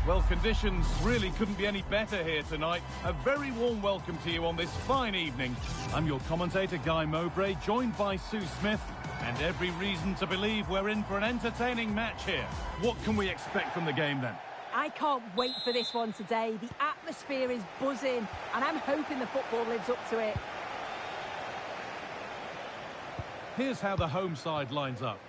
Well, conditions really couldn't be any better here tonight. A very warm welcome to you on this fine evening. I'm your commentator, Guy Mowbray, joined by Sue Smith, and every reason to believe we're in for an entertaining match here. What can we expect from the game then? I can't wait for this one today. The atmosphere is buzzing, and I'm hoping the football lives up to it. Here's how the home side lines up.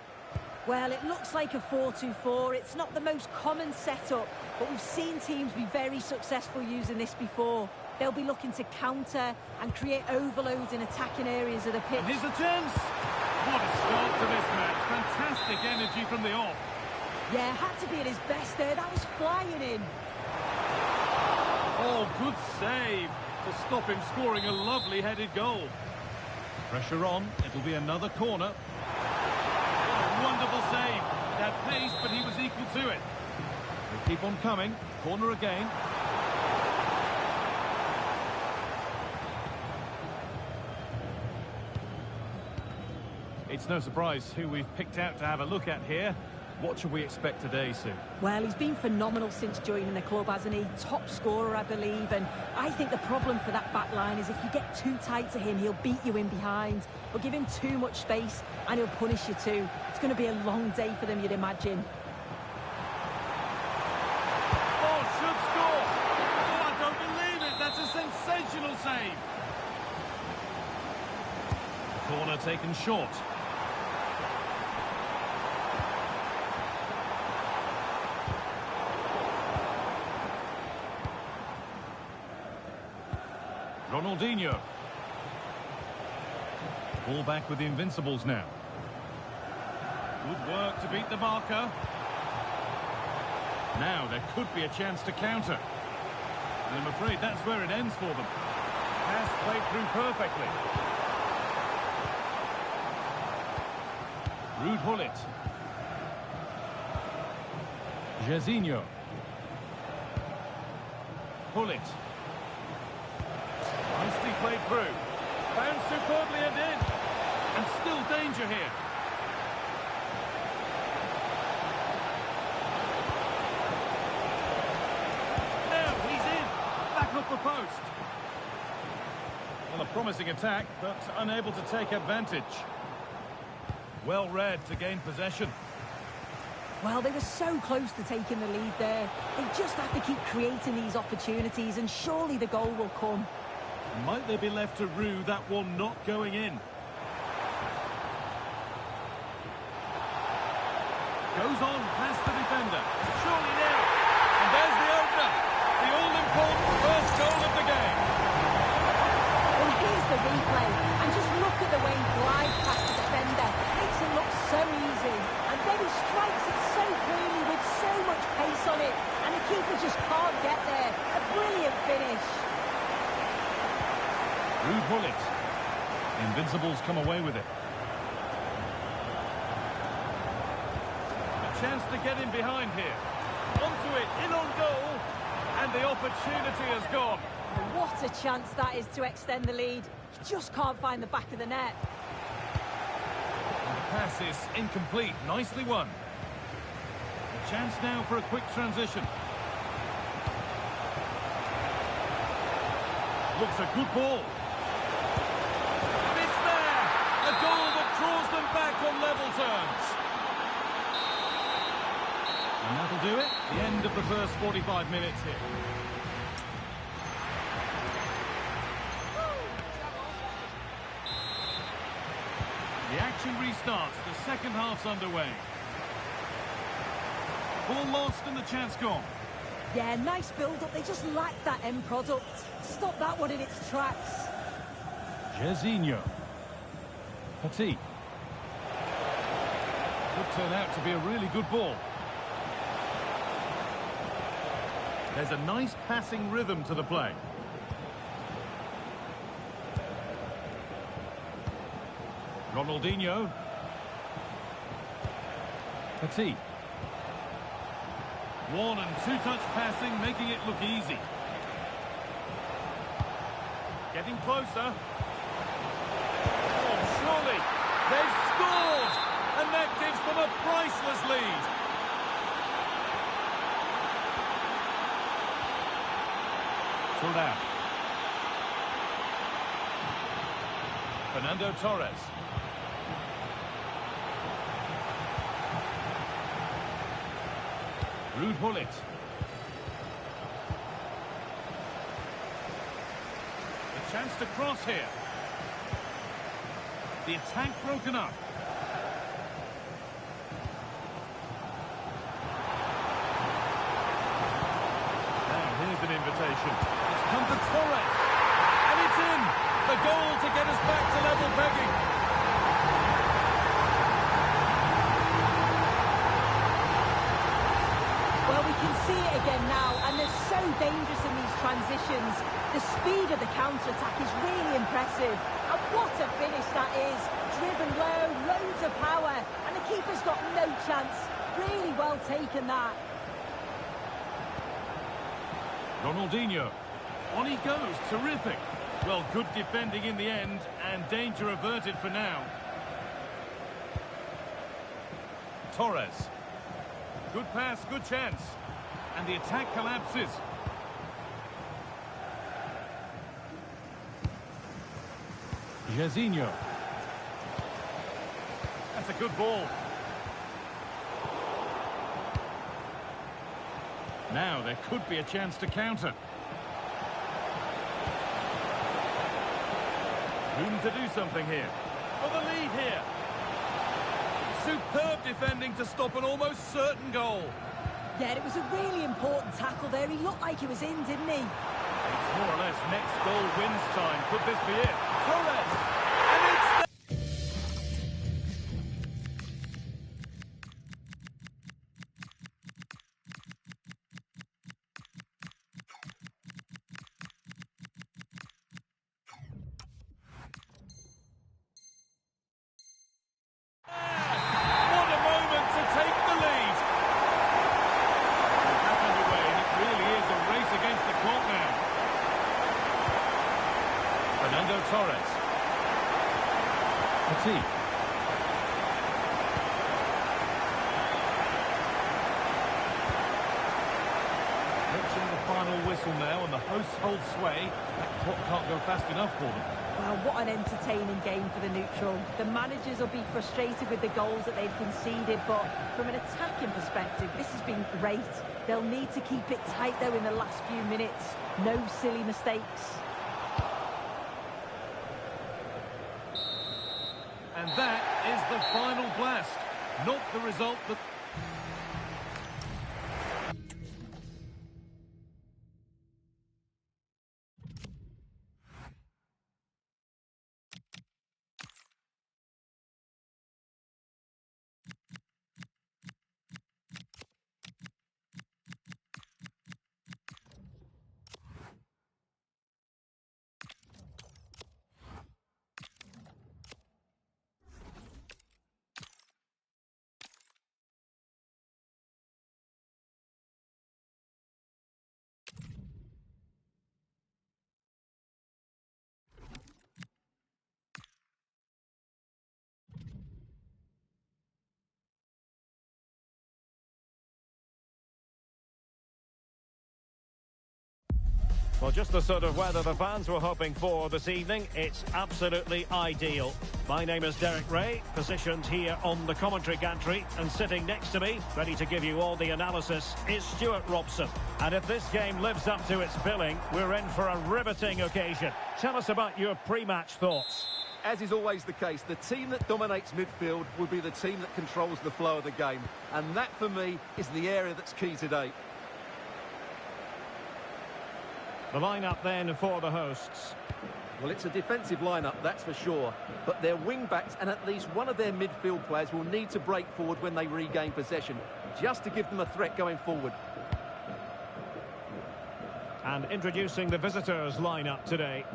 Well, it looks like a 4-2-4. It's not the most common setup, but we've seen teams be very successful using this before. They'll be looking to counter and create overloads in attacking areas of the pitch. And here's a chance! What a start to this match. Fantastic energy from the off. Yeah, had to be at his best there. That was flying in. Oh, good save to stop him scoring a lovely headed goal. Pressure on. It'll be another corner. Wonderful save. It had pace, but he was equal to it. They keep on coming. Corner again. It's no surprise who we've picked out to have a look at here. What should we expect today, Sue? Well, he's been phenomenal since joining the club, hasn't he? Top scorer, I believe, and I think the problem for that back line is if you get too tight to him, he'll beat you in behind. But give him too much space, and he'll punish you too. It's going to be a long day for them, you'd imagine. Oh, should score! Oh, I don't believe it! That's a sensational save! Corner taken short. Ronaldinho. Ball back with the Invincibles now. Good work to beat the marker. Now there could be a chance to counter. And I'm afraid that's where it ends for them. Pass played through perfectly. Ruud Gullit. Jairzinho. Gullit. Nicely played through. Found superbly and in. And still danger here. Now he's in. Back up the post. Well, a promising attack, but unable to take advantage. Well read to gain possession. Well, they were so close to taking the lead there. They just have to keep creating these opportunities, and surely the goal will come. Might they be left to rue that one not going in? Goes on past the defender. Surely now. And there's the opener. The all-important first goal of the game. Well, here's the replay. And just look at the way he glides past the defender. Makes it look so easy. And then he strikes it so cleanly with so much pace on it. And the keeper just can't get there. A brilliant finish. Ruud Gullit. The Invincibles come away with it. A chance to get in behind here. Onto it, in on goal. And the opportunity has gone. What a chance that is to extend the lead. You just can't find the back of the net. And the pass is incomplete. Nicely won. A chance now for a quick transition. Looks a good ball. A goal that draws them back on level terms. And that'll do it. The end of the first 45 minutes here. The action restarts. The second half's underway. Ball lost and the chance gone. Yeah, nice build-up. They just lack that end product. Stop that one in its tracks. Jairzinho. Petit. Could turn out to be a really good ball. There's a nice passing rhythm to the play. Ronaldinho. Petit. One and two-touch passing, making it look easy. Getting closer. Surely, they've scored, and that gives them a priceless lead. Turan. Fernando Torres. Ruud Gullit. A chance to cross here. The attack broken up. Now here's an invitation. It's come to Torres. And it's in! The goal to get us back to level pegging. Well, we can see it again now, and they're so dangerous in these transitions. The speed of the counter-attack is really impressive. And what a finish that is. Driven low, loads of power, and the keeper's got no chance. Really well taken, that. Ronaldinho. On he goes. Terrific. Well, good defending in the end, and danger averted for now. Torres. Good pass, good chance. And the attack collapses. Jairzinho. That's a good ball. Now there could be a chance to counter. Room to do something here. For the lead here. Superb defending to stop an almost certain goal. Yeah, it was a really important tackle there. He looked like he was in, didn't he? It's more or less next goal wins time. Could this be it? Torres! And it's there! What a moment to take the lead! We're back underway, and it really is a race against the clock now. Fernando Torres. Petit. Reaching the final whistle now, and the hosts hold sway. That clock can't go fast enough for them. Well, what an entertaining game for the neutral. The managers will be frustrated with the goals that they've conceded, but from an attacking perspective, this has been great. They'll need to keep it tight, though, in the last few minutes. No silly mistakes. And that is the final blast. Not the result that... Well, just the sort of weather the fans were hoping for this evening. It's absolutely ideal. My name is Derek Ray, positioned here on the commentary gantry, and sitting next to me, ready to give you all the analysis, is Stuart Robson. And if this game lives up to its billing, we're in for a riveting occasion. Tell us about your pre-match thoughts. As is always the case, the team that dominates midfield will be the team that controls the flow of the game. And that, for me, is the area that's key today. The lineup then for the hosts. Well, it's a defensive lineup, that's for sure. But their wing-backs and at least one of their midfield players will need to break forward when they regain possession, just to give them a threat going forward. And introducing the visitors lineup today.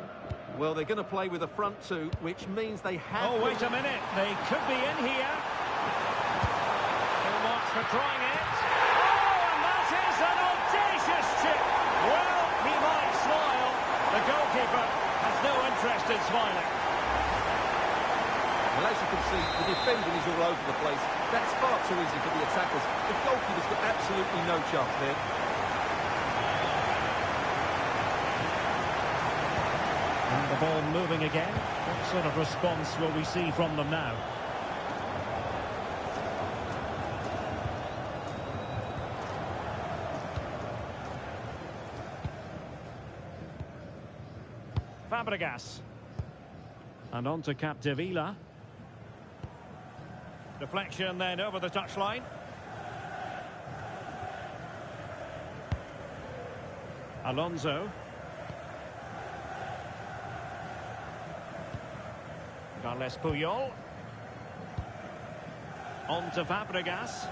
Well, they're going to play with a front two, which means they have... Oh, wait a minute. They could be in here. Full marks for trying it. Oh, and that is an audacious chip. Well, he might smile. The goalkeeper has no interest in smiling. Well, as you can see, the defending is all over the place. That's far too easy for the attackers. The goalkeeper's got absolutely no chance there. And the ball moving again. What sort of response will we see from them now? Fabregas. And on to Capdevila. Deflection then over the touchline. Alonso. Carles Puyol. On to Fabregas.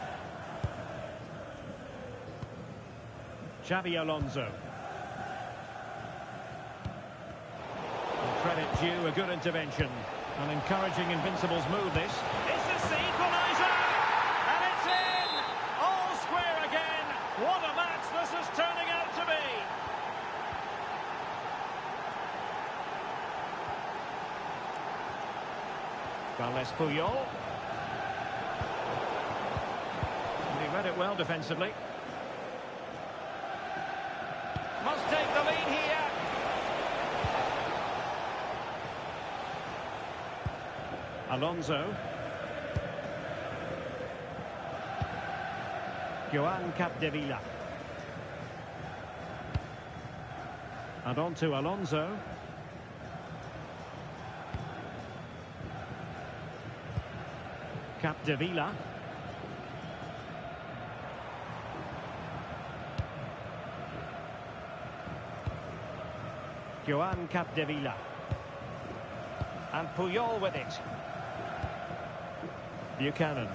Xabi Alonso. Credit due, a good intervention. An encouraging Invincibles move, this. Is this the equaliser? And it's in! All square again. What a match this is turning out to be. Carles Puyol. And he read it well defensively. Must take the lead here. Alonso. Joan Capdevila. And on to Alonso. Capdevila. Joan Capdevila. And Puyol with it. Buchanan.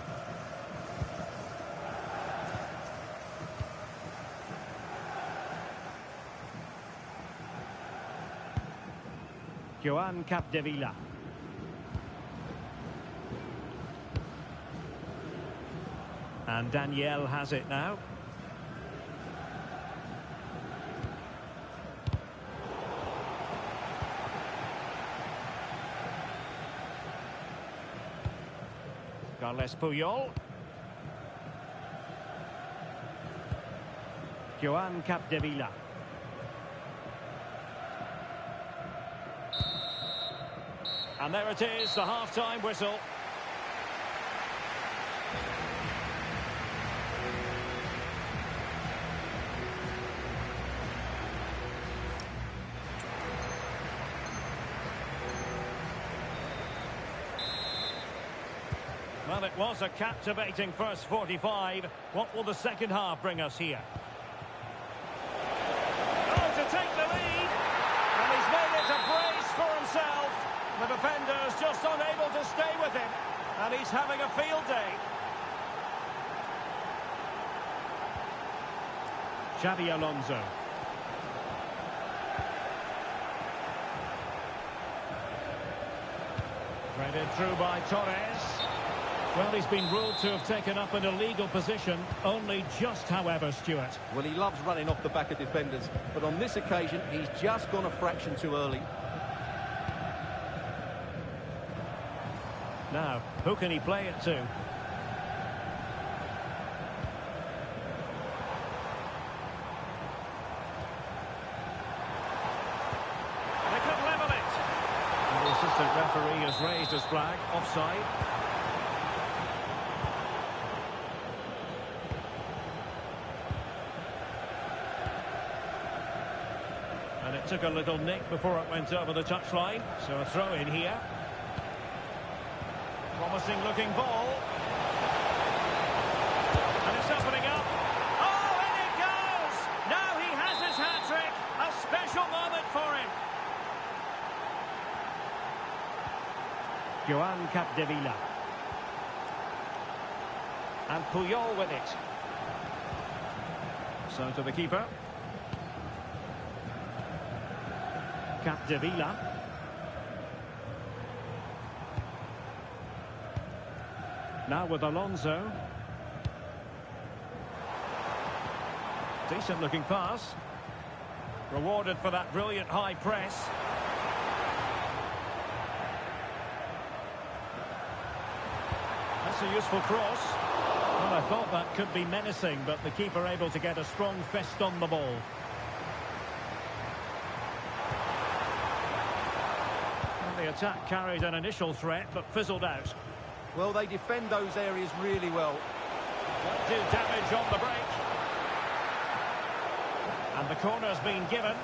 Joan Capdevila. And Daniel has it now. Carles Puyol. Joan Capdevila. And there it is, the half-time whistle. Well, it was a captivating first 45. What will the second half bring us here? Oh, to take the lead! And he's made it a brace for himself. The defender's just unable to stay with him. And he's having a field day. Xabi Alonso. Threaded through by Torres. Well, he's been ruled to have taken up an illegal position, only just, however, Stuart. Well, he loves running off the back of defenders, but on this occasion, he's just gone a fraction too early. Now, who can he play it to? They could level it. And the assistant referee has raised his flag, offside. And it took a little nick before it went over the touchline, so a throw in here. Promising looking ball. And it's opening up. Oh, in it goes! Now he has his hat-trick. A special moment for him. Joan Capdevila. And Puyol with it. So to the keeper. Capdevila. Now with Alonso. Decent looking pass. Rewarded for that brilliant high press. That's a useful cross. Well, I thought that could be menacing, but the keeper able to get a strong fist on the ball. The attack carried an initial threat, but fizzled out. Well, they defend those areas really well. Won't do damage on the break. And the corner's been given.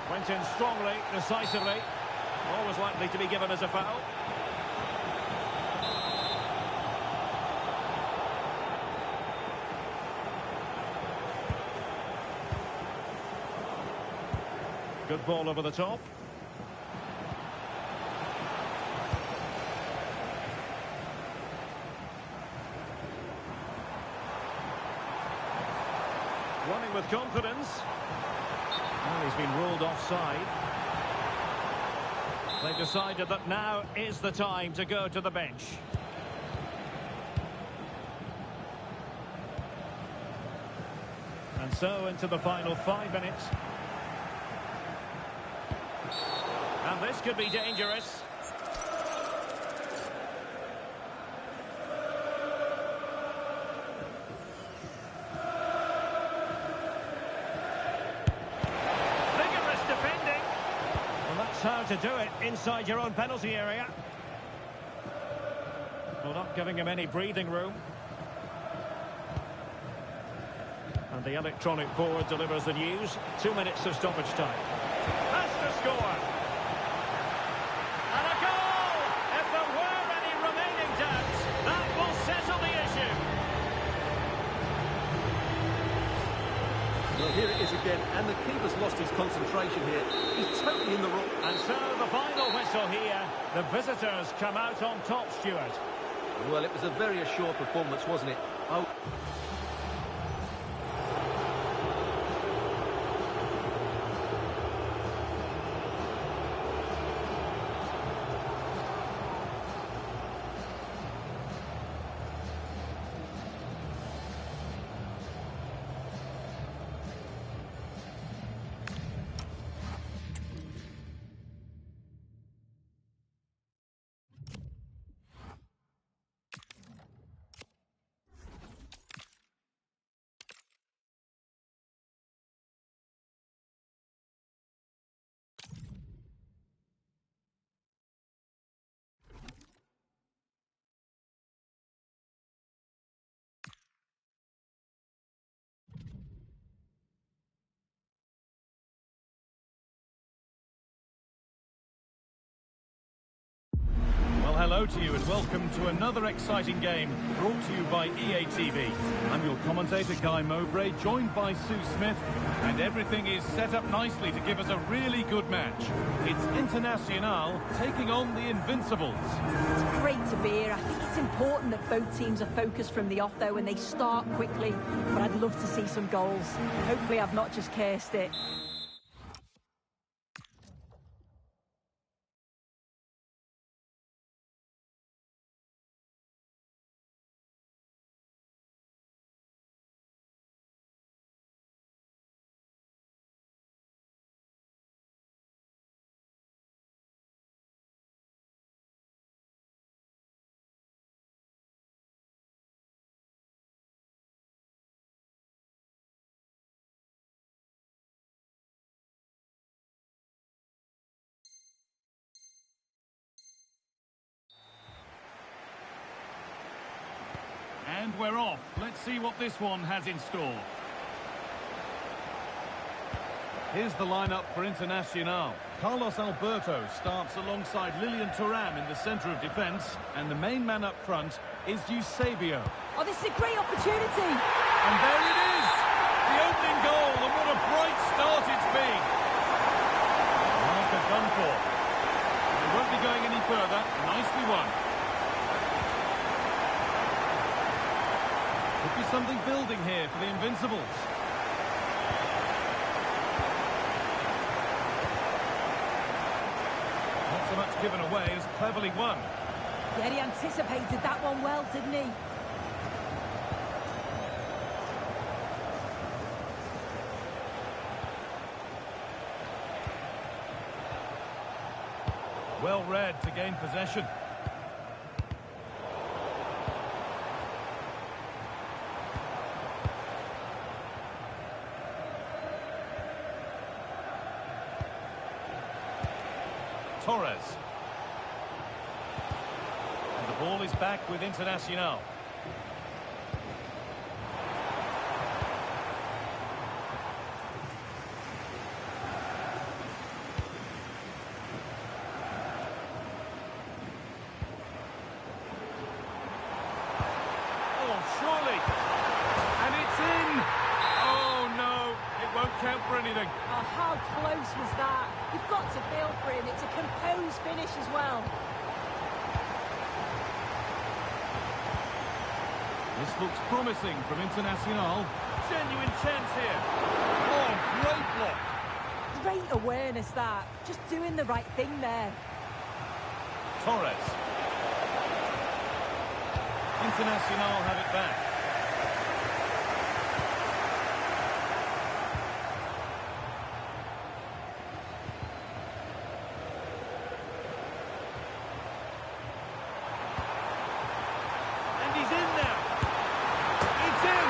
Went in strongly, decisively. Always likely to be given as a foul. Good ball over the top. Running with confidence. Well, he's been ruled offside. They've decided that now is the time to go to the bench. And so into the final 5 minutes. And this could be dangerous. Vigorous defending. Well, that's how to do it inside your own penalty area. Well, not giving him any breathing room. And the electronic board delivers the news. 2 minutes of stoppage time. Has to score. And a goal! If there were any remaining doubts, that will settle the issue. Well, here it is again, and the keeper's lost his concentration here. He's totally in the wrong. And so the final whistle here. The visitors come out on top, Stuart. Well, it was a very assured performance, wasn't it? Oh. Hello to you and welcome to another exciting game brought to you by EA TV. I'm your commentator Guy Mowbray, joined by Sue Smith, and everything is set up nicely to give us a really good match. It's Internacional taking on the Invincibles. It's great to be here. I think it's important that both teams are focused from the off though and they start quickly, but I'd love to see some goals. Hopefully I've not just cursed it. And we're off. Let's see what this one has in store. Here's the lineup for Internacional. Carlos Alberto starts alongside Lilian Thuram in the centre of defence, and the main man up front is Eusebio. Oh, this is a great opportunity! And there it is! The opening goal, and what a bright start it's been! Marker done for. They won't be going any further. Nicely won. Could be something building here for the Invincibles. Not so much given away as cleverly won. Yeah, he anticipated that one well, didn't he? Well read to gain possession. Torres. And the ball is back with Internacional. Surely. And it's in. Oh, no. It won't count for anything. Oh, how close was that? You've got to feel for him. It's a composed finish as well. This looks promising from Internacional. Genuine chance here. Oh, great block. Great awareness, that. Just doing the right thing there. Torres. Internacional have it back. And he's in now. It's in.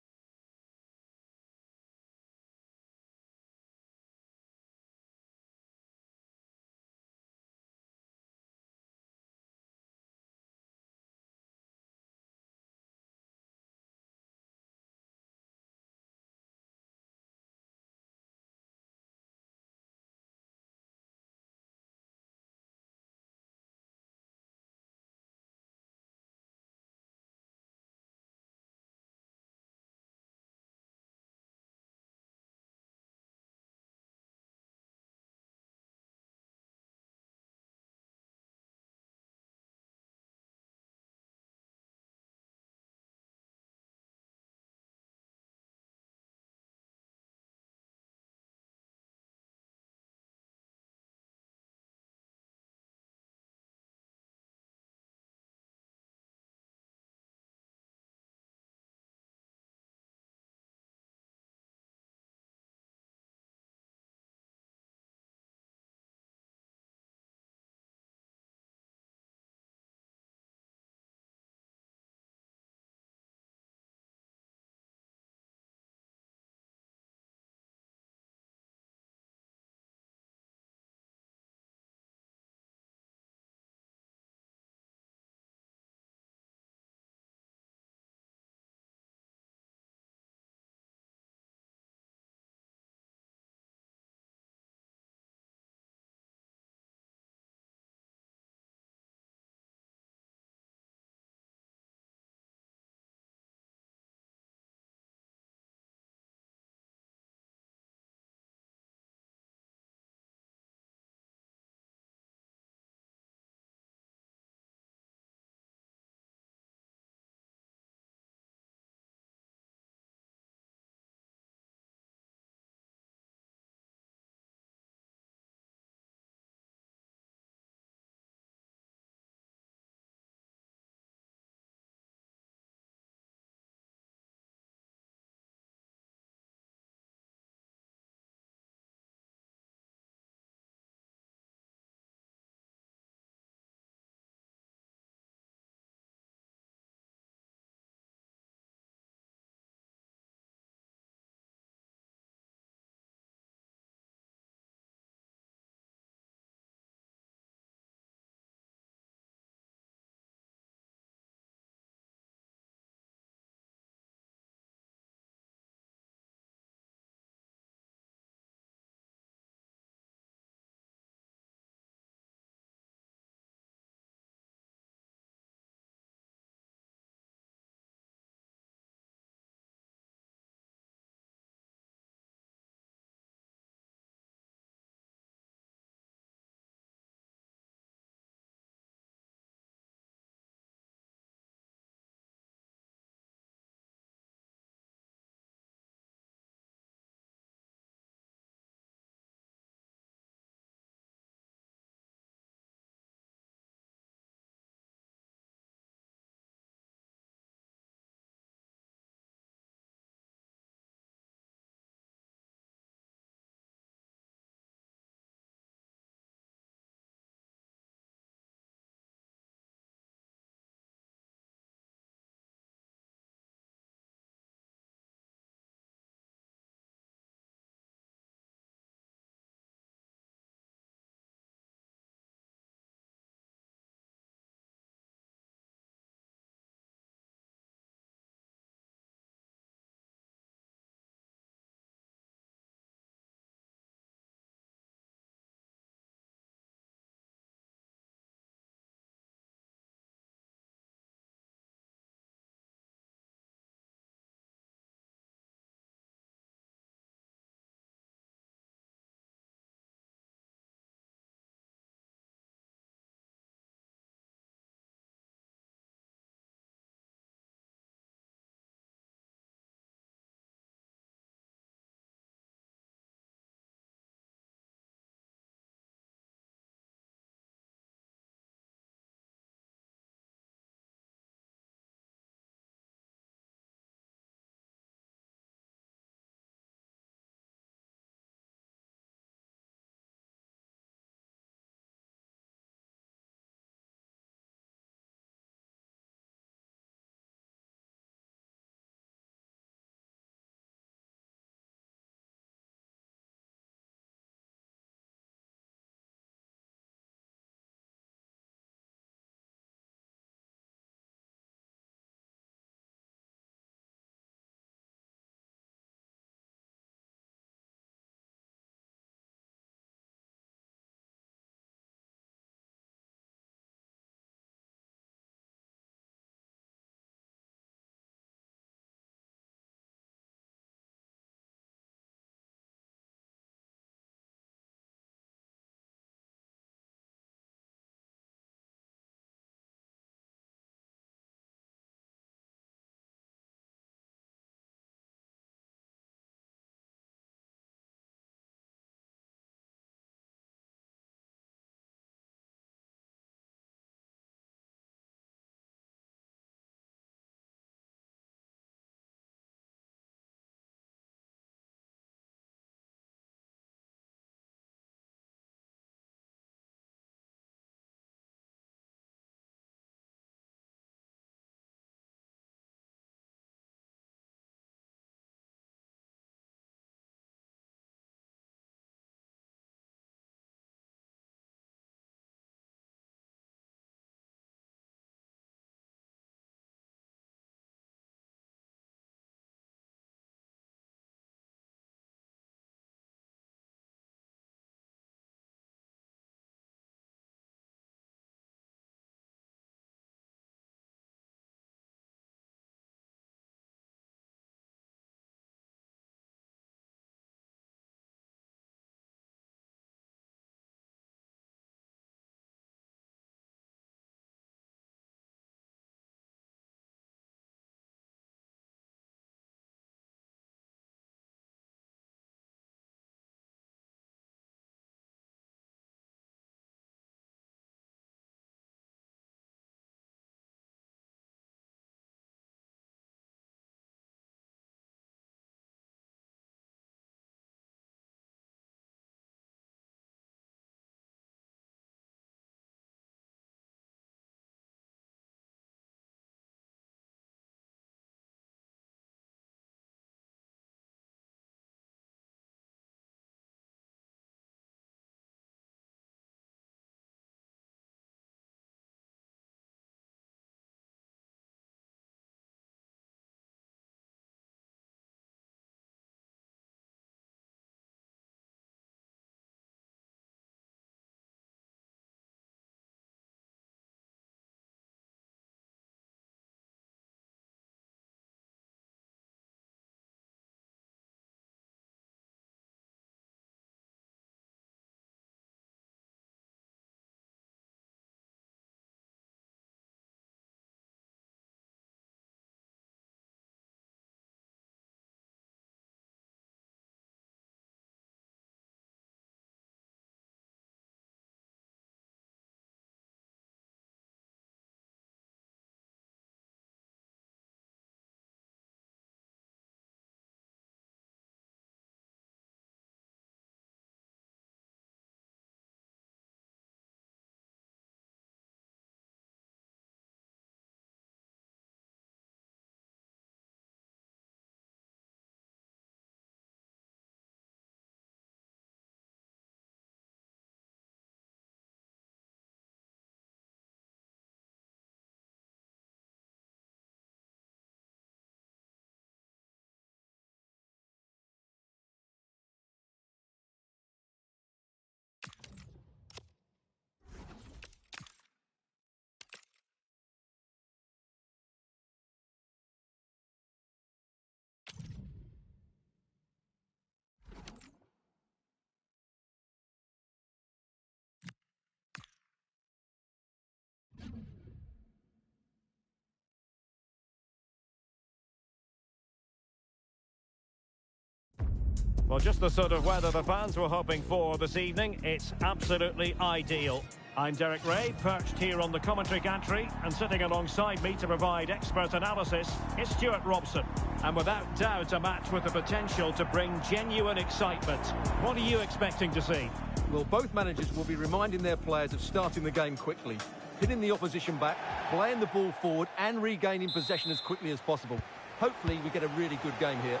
Well, just the sort of weather the fans were hoping for this evening. It's absolutely ideal. I'm Derek Ray, perched here on the commentary gantry, and sitting alongside me to provide expert analysis is Stuart Robson. And without doubt, a match with the potential to bring genuine excitement. What are you expecting to see? Well, both managers will be reminding their players of starting the game quickly, hitting the opposition back, playing the ball forward and regaining possession as quickly as possible. Hopefully we get a really good game here.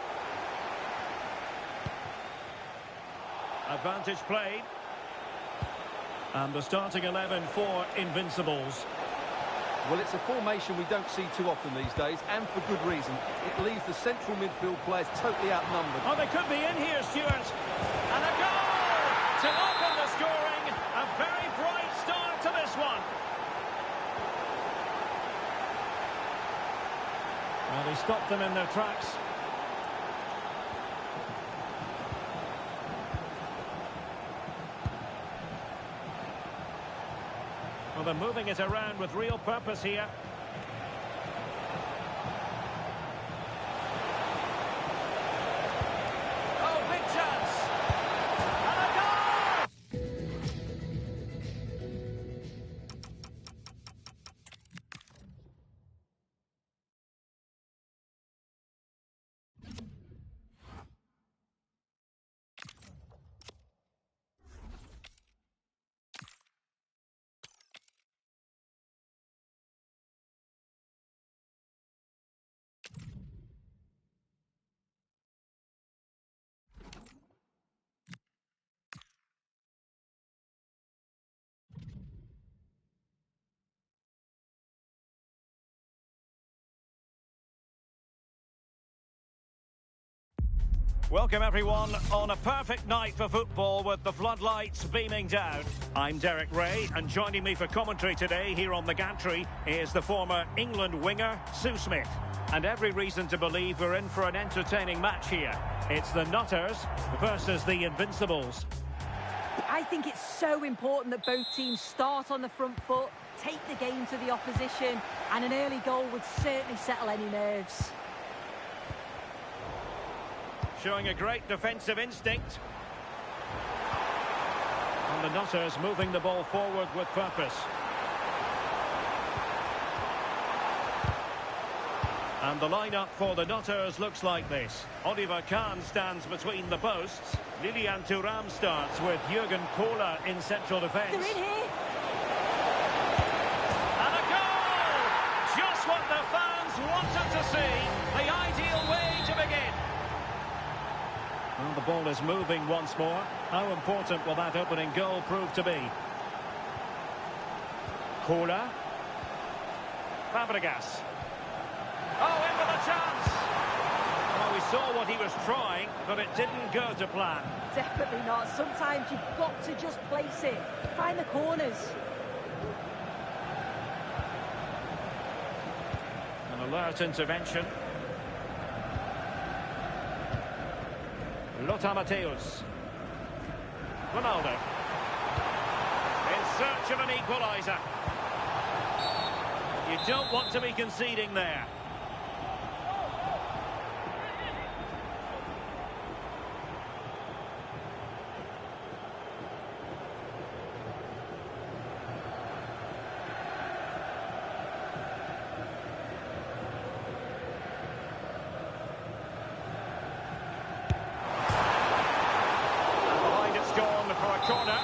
Advantage played. And the starting 11 for Invincibles. Well, it's a formation we don't see too often these days, and for good reason. It leaves the central midfield players totally outnumbered. Oh, they could be in here, Stuart. And a goal to open the scoring. A very bright start to this one. Well, he stopped them in their tracks. Well, they're moving it around with real purpose here. Oh, big chance! And a goal! Welcome everyone on a perfect night for football with the floodlights beaming down. I'm Derek Ray, and joining me for commentary today here on the gantry is the former England winger, Sue Smith. And every reason to believe we're in for an entertaining match here. It's the Nutters versus the Invincibles. I think it's so important that both teams start on the front foot, take the game to the opposition, and an early goal would certainly settle any nerves. Showing a great defensive instinct. And the Nutters moving the ball forward with purpose. And the lineup for the Nutters looks like this. Oliver Kahn stands between the posts. Lilian Thuram starts with Jürgen Kohler in central defence. They're in here. And a goal! Just what the fans wanted to see. The ideal way to begin. Well, the ball is moving once more. How important will that opening goal prove to be? Kohler. Fabregas. Oh, in with a chance! Well, we saw what he was trying, but it didn't go to plan. Definitely not. Sometimes you've got to just place it. Find the corners. An alert intervention. Lothar Matthäus. Ronaldo. In search of an equaliser. You don't want to be conceding there. Corner.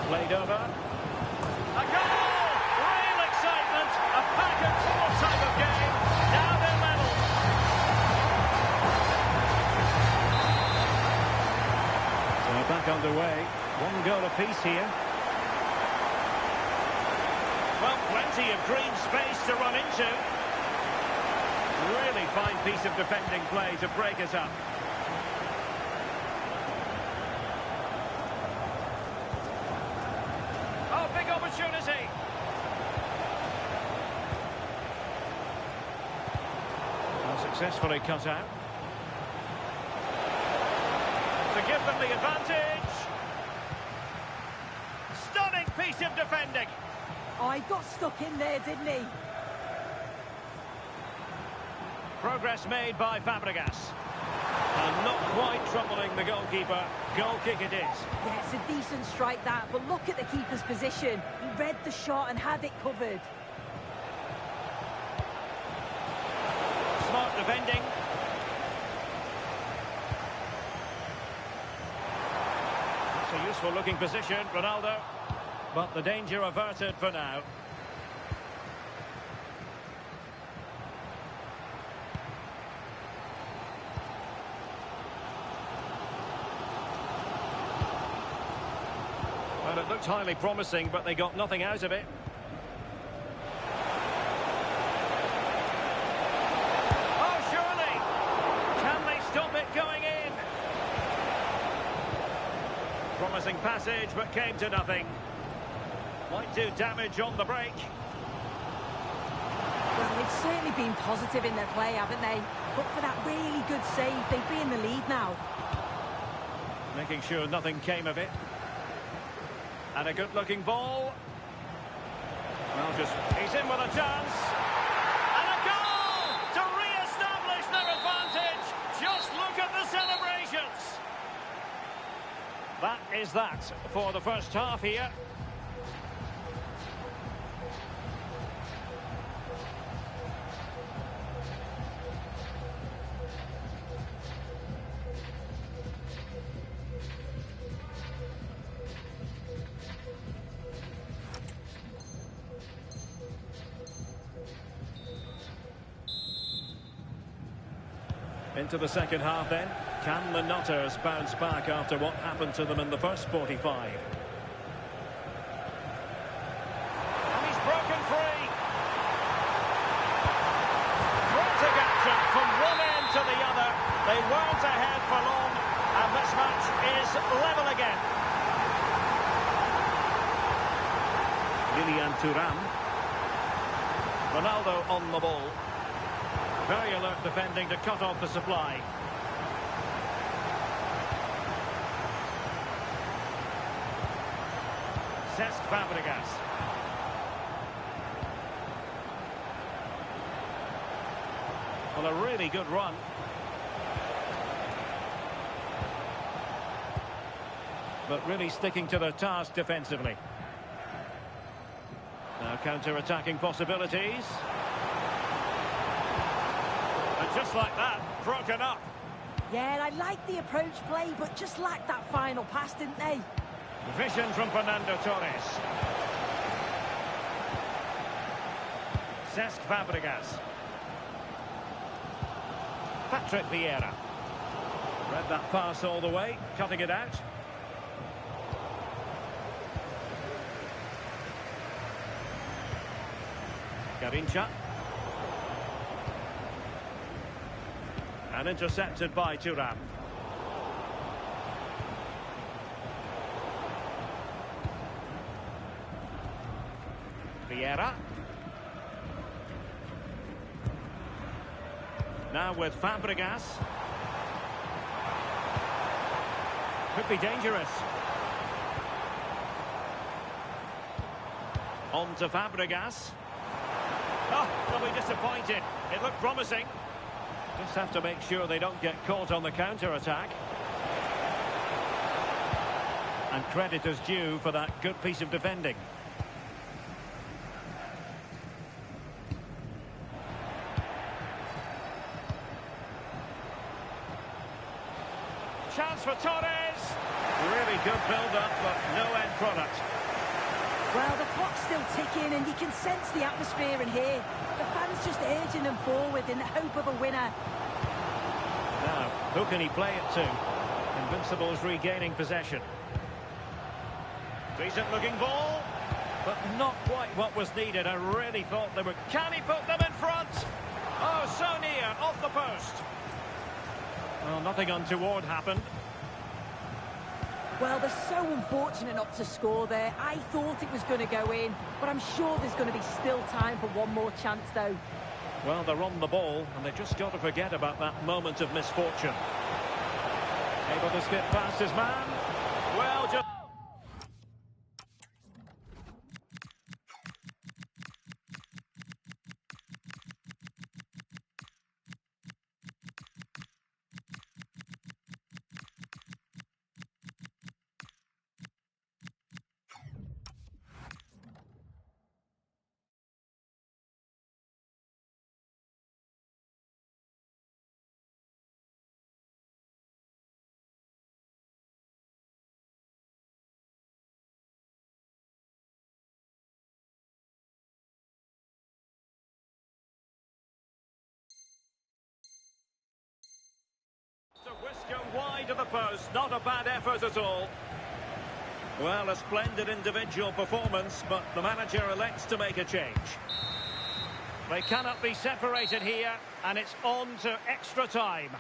Played over. A goal! Real excitement. A back and forth type of game. Now they're level. So back underway. One goal apiece here. Well, plenty of green space to run into. Really fine piece of defending play to break us up. Oh, big opportunity. Well, successfully cut out. To give them the advantage. Stunning piece of defending. Oh, he got stuck in there, didn't he? Progress made by Fabregas. And not quite troubling the goalkeeper. Goal kick it is. Yeah, it's a decent strike that, but look at the keeper's position. He read the shot and had it covered. Smart defending. It's a useful looking position, Ronaldo. But the danger averted for now. Well, it looked highly promising, but they got nothing out of it. Oh, surely! Can they stop it going in? Promising passage, but came to nothing. Might do damage on the break. Well, they've certainly been positive in their play, haven't they? But for that really good save, they'd be in the lead now. Making sure nothing came of it. And a good-looking ball. Well, he's in with a chance. And a goal to re-establish their advantage. Just look at the celebrations. That is that for the first half here. Into the second half then. Can the Nutters bounce back after what happened to them in the first 45? And he's broken free. Frantic action from one end to the other. They weren't ahead for long, and this match is level again. Lilian Thuram. Ronaldo on the ball. Very alert defending to cut off the supply. Cesc Fabregas. Well, a really good run. But really sticking to their task defensively. Now counter-attacking possibilities. And just like that, broken up. Yeah, I like the approach play, but just lacked that final pass, didn't they? Vision from Fernando Torres. Cesc Fabregas. Patrick Vieira. Read that pass all the way, cutting it out. Garincha. And intercepted by Thuram. Vieira. Now with Fabregas. Could be dangerous. On to Fabregas. Oh, they'll be disappointed. It looked promising. Just have to make sure they don't get caught on the counter-attack. And credit is due for that good piece of defending. Chance for Torres. Really good build-up, but no end product. Well, the clock's still ticking, and you can sense the atmosphere in here. The fans just urging them forward in the hope of a winner. Now, who can he play it to? Invincible's regaining possession. Decent-looking ball, but not quite what was needed. I really thought they were... Can he put them in front? Oh, so near, off the post. Well, nothing untoward happened. Well, they're so unfortunate not to score there. I thought it was going to go in, but I'm sure there's going to be still time for one more chance, though. Well, they're on the ball, and they've just got to forget about that moment of misfortune. Able to skip past his man. Well, just... straight at the post. Not a bad effort at all. Well, a splendid individual performance, but the manager elects to make a change. They cannot be separated here, and it's on to extra time.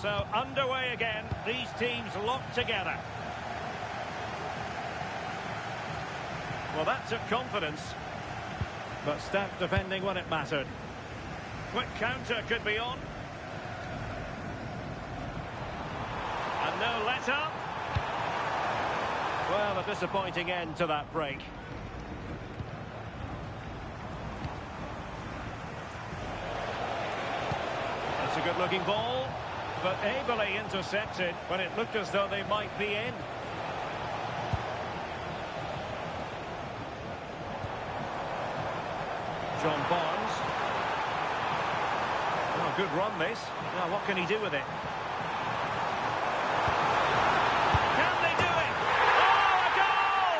So, underway again, these teams locked together. Well, that took confidence, but stout defending when it mattered. Quick counter could be on. And no let-up. Well, a disappointing end to that break. That's a good-looking ball, but ably intercepted when it looked as though they might be in. John Barnes. Oh, good run this. Now what can he do with it? Can they do it? Oh, a goal!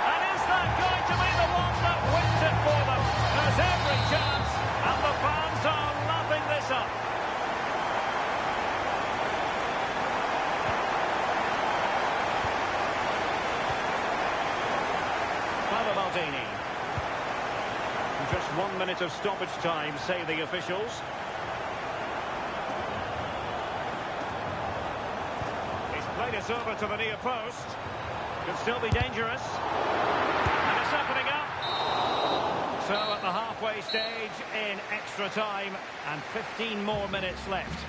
And is that going to be the one that wins it for them? There's every chance, and the fans are lapping this up. Maldini. Just 1 minute of stoppage time, say the officials. He's played it over to the near post. Could still be dangerous. And it's opening up. So at the halfway stage in extra time, and 15 more minutes left.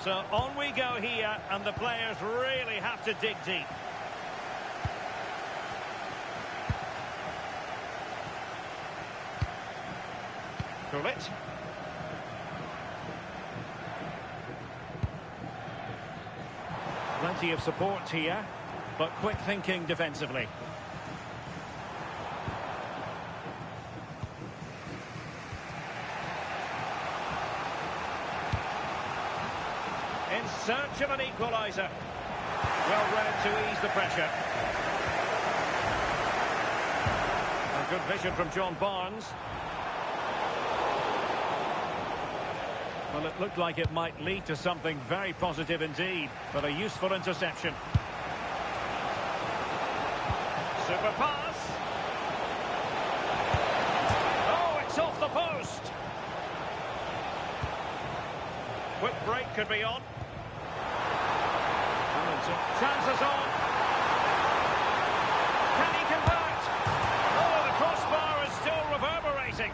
So on we go here, and the players really have to dig deep. Gullit. Plenty of support here, but quick thinking defensively. In search of an equaliser. Well read to ease the pressure. A good vision from John Barnes. Well, it looked like it might lead to something very positive indeed, but a useful interception. Super pass. Oh, it's off the post. Quick break could be on. Chances on. Can he convert? Oh, the crossbar is still reverberating.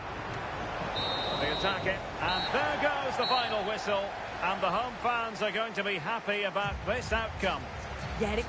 They attack it, and there goes the final whistle. And the home fans are going to be happy about this outcome. Get it.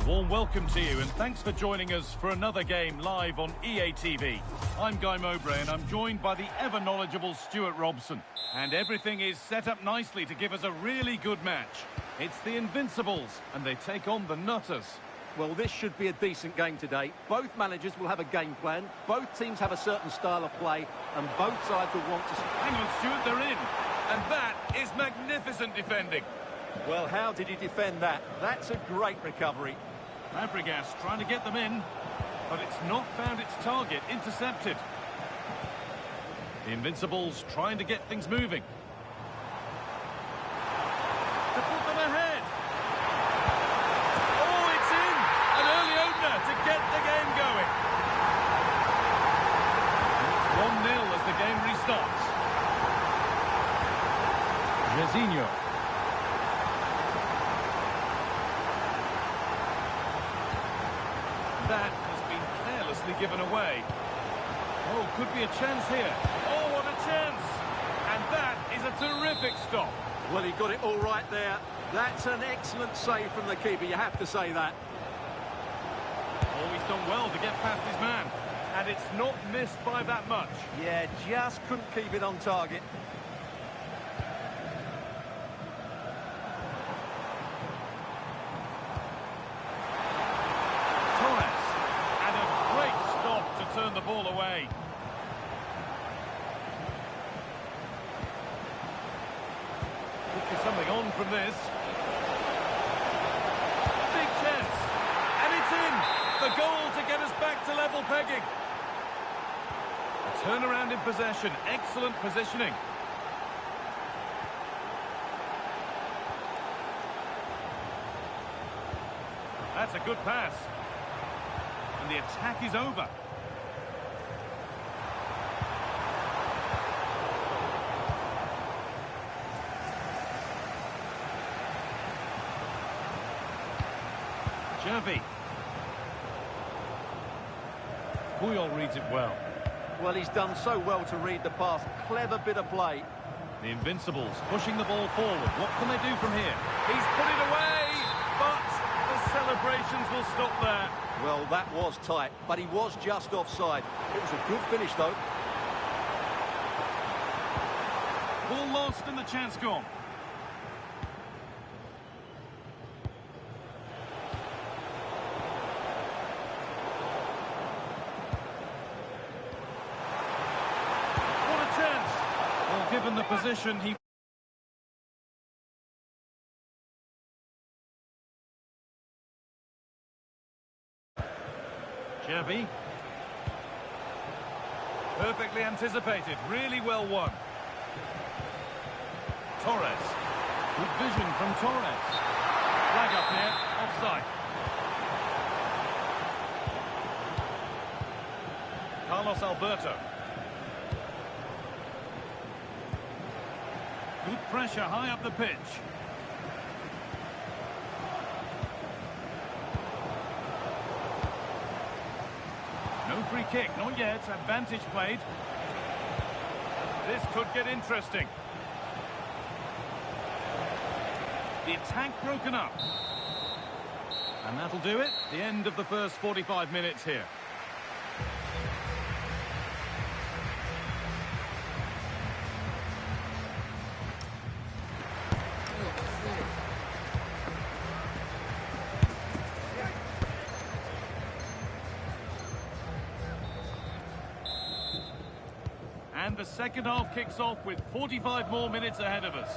Warm welcome to you and thanks for joining us for another game live on EA TV. I'm Guy Mowbray and I'm joined by the ever-knowledgeable Stuart Robson. And everything is set up nicely to give us a really good match. It's the Invincibles and they take on the Nutters. Well, this should be a decent game today. Both managers will have a game plan. Both teams have a certain style of play and both sides will want to... Hang on, Stuart, they're in. And that is magnificent defending. Well, how did he defend that? That's a great recovery. Fabregas trying to get them in, but it's not found its target, intercepted. The Invincibles trying to get things moving. To put them ahead. Oh, it's in! An early opener to get the game going. And it's 1-0 as the game restarts. Jairzinho. That has been carelessly given away. Oh, could be a chance here. Oh, what a chance! And that is a terrific stop. Well, he got it all right there. That's an excellent save from the keeper, you have to say that. Oh, he's done well to get past his man. And it's not missed by that much. Yeah, just couldn't keep it on target. Turn the ball away. Could be something on from this. Big chance. And it's in. The goal to get us back to level pegging. A turnaround in possession. Excellent positioning. That's a good pass. And the attack is over. Xavi. Puyol reads it well. Well, he's done so well to read the pass. Clever bit of play. The Invincibles pushing the ball forward. What can they do from here? He's put it away, but the celebrations will stop there. Well, that was tight, but he was just offside. It was a good finish, though. Ball lost and the chance gone. Given the position, he... Xavi. Perfectly anticipated, really well won. Torres. Good vision from Torres. Flag up here, offside. Carlos Alberto. Good pressure high up the pitch. No free kick, not yet. Advantage played. This could get interesting. The attack broken up. And that'll do it. The end of the first 45 minutes here. And the second half kicks off with 45 more minutes ahead of us.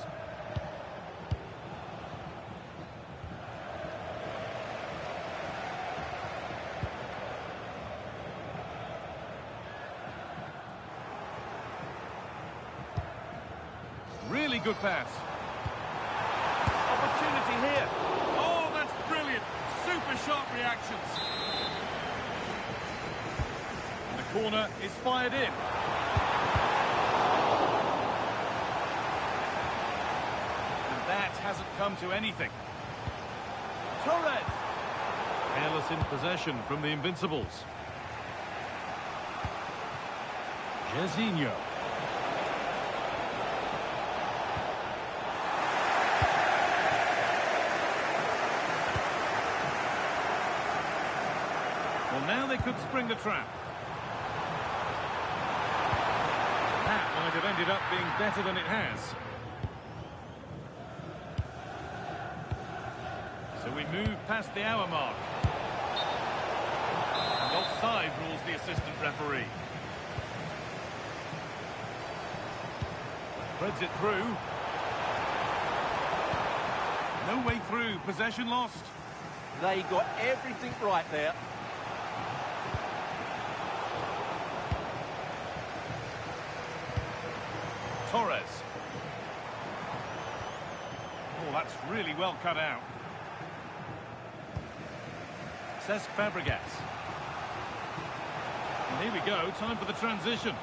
Really good pass. Opportunity here. Oh, that's brilliant. Super sharp reactions. And the corner is fired in. That hasn't come to anything. Torres. Careless in possession from the Invincibles. Jairzinho. Well, now they could spring the trap. That might have ended up being better than it has. So we move past the hour mark. And offside rules the assistant referee. Threads it through. No way through. Possession lost. They got everything right there. Torres. Oh, that's really well cut out. Cesc Fabregas. And here we go, time for the transition.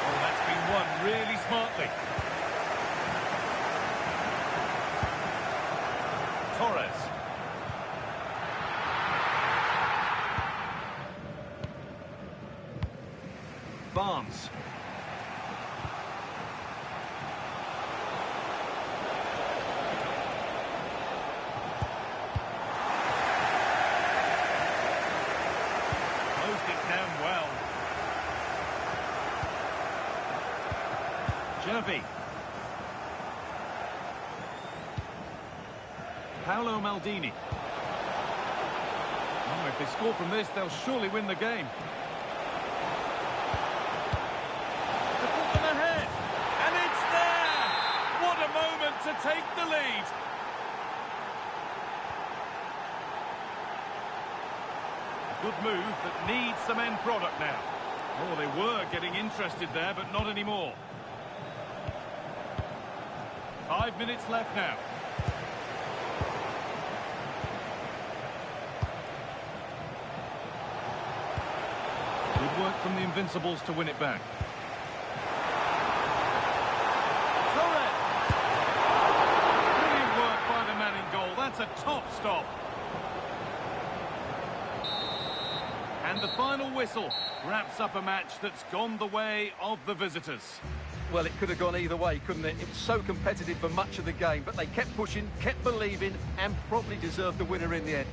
Oh, that's been won really smartly. Torres. Barnes. Closed it down well. Jervy. Paolo Maldini. Oh, if they score from this, they'll surely win the game. To put them ahead. And it's there! What a moment to take the lead. Good move that needs some end product now. Oh, they were getting interested there, but not anymore. 5 minutes left now. Good work from the Invincibles to win it back. Torres! Brilliant work by the man in goal. That's a top stop. And the final whistle wraps up a match that's gone the way of the visitors. Well, it could have gone either way, couldn't it? It was so competitive for much of the game, but they kept pushing, kept believing, and probably deserved the winner in the end.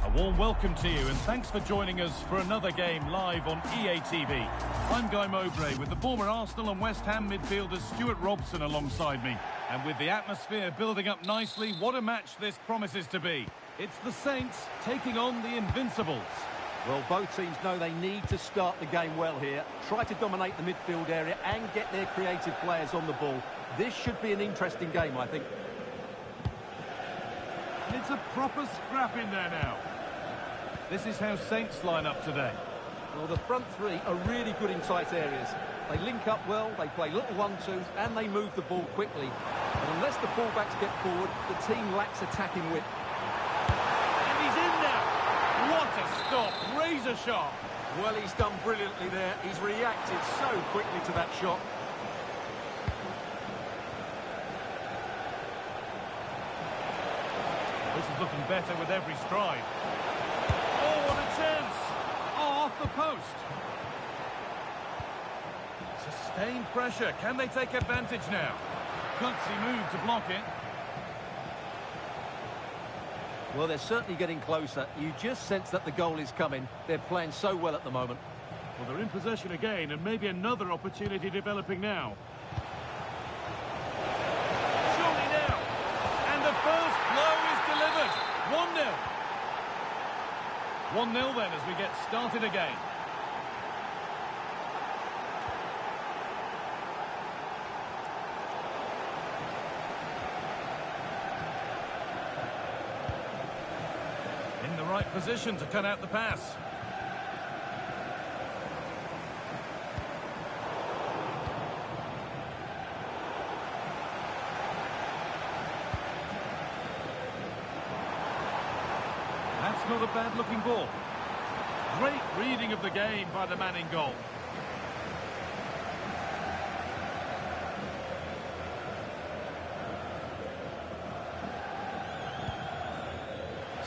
A warm welcome to you and thanks for joining us for another game live on EA TV. I'm Guy Mowbray with the former Arsenal and West Ham midfielder Stuart Robson alongside me. And with the atmosphere building up nicely, what a match this promises to be. It's the Saints taking on the Invincibles. Well, both teams know they need to start the game well here. Try to dominate the midfield area and get their creative players on the ball. This should be an interesting game, I think. And it's a proper scrap in there now. This is how Saints line up today. Well, the front three are really good in tight areas. They link up well, they play little one-twos, and they move the ball quickly. But unless the fullbacks get forward, the team lacks attacking width. And he's in now. What a stop, razor sharp. Well, he's done brilliantly there. He's reacted so quickly to that shot. This is looking better with every stride. Oh, what a chance! Oh, off the post. Sustained pressure. Can they take advantage now? Gutsy move to block it. Well, they're certainly getting closer. You just sense that the goal is coming. They're playing so well at the moment. Well, they're in possession again, and maybe another opportunity developing now. Surely now. And the first blow is delivered. 1-0. 1-0 then as we get started again. In the right position to cut out the pass. That's not a bad-looking ball. Great reading of the game by the man in goal.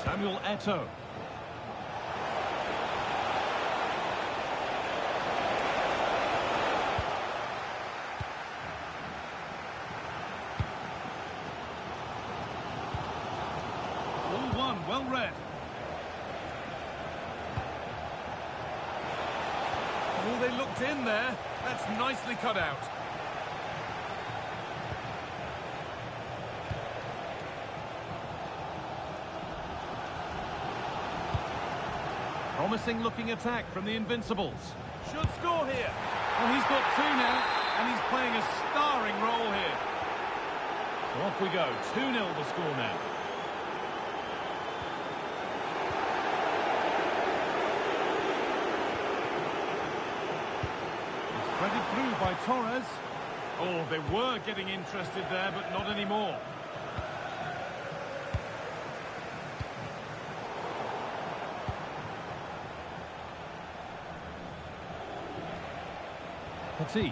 Samuel Eto'o. Ball one, well read. Oh, they looked in there. That's nicely cut out. Promising looking attack from the Invincibles. Should score here. Well, he's got two now, and he's playing a starring role here. So off we go. 2-0 the score now. It's threaded through by Torres. Oh, they were getting interested there, but not anymore. Petit.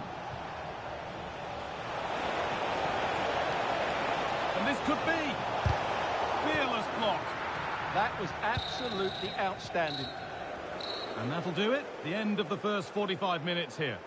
And this could be fearless block. That was absolutely outstanding. And that'll do it. The end of the first 45 minutes here.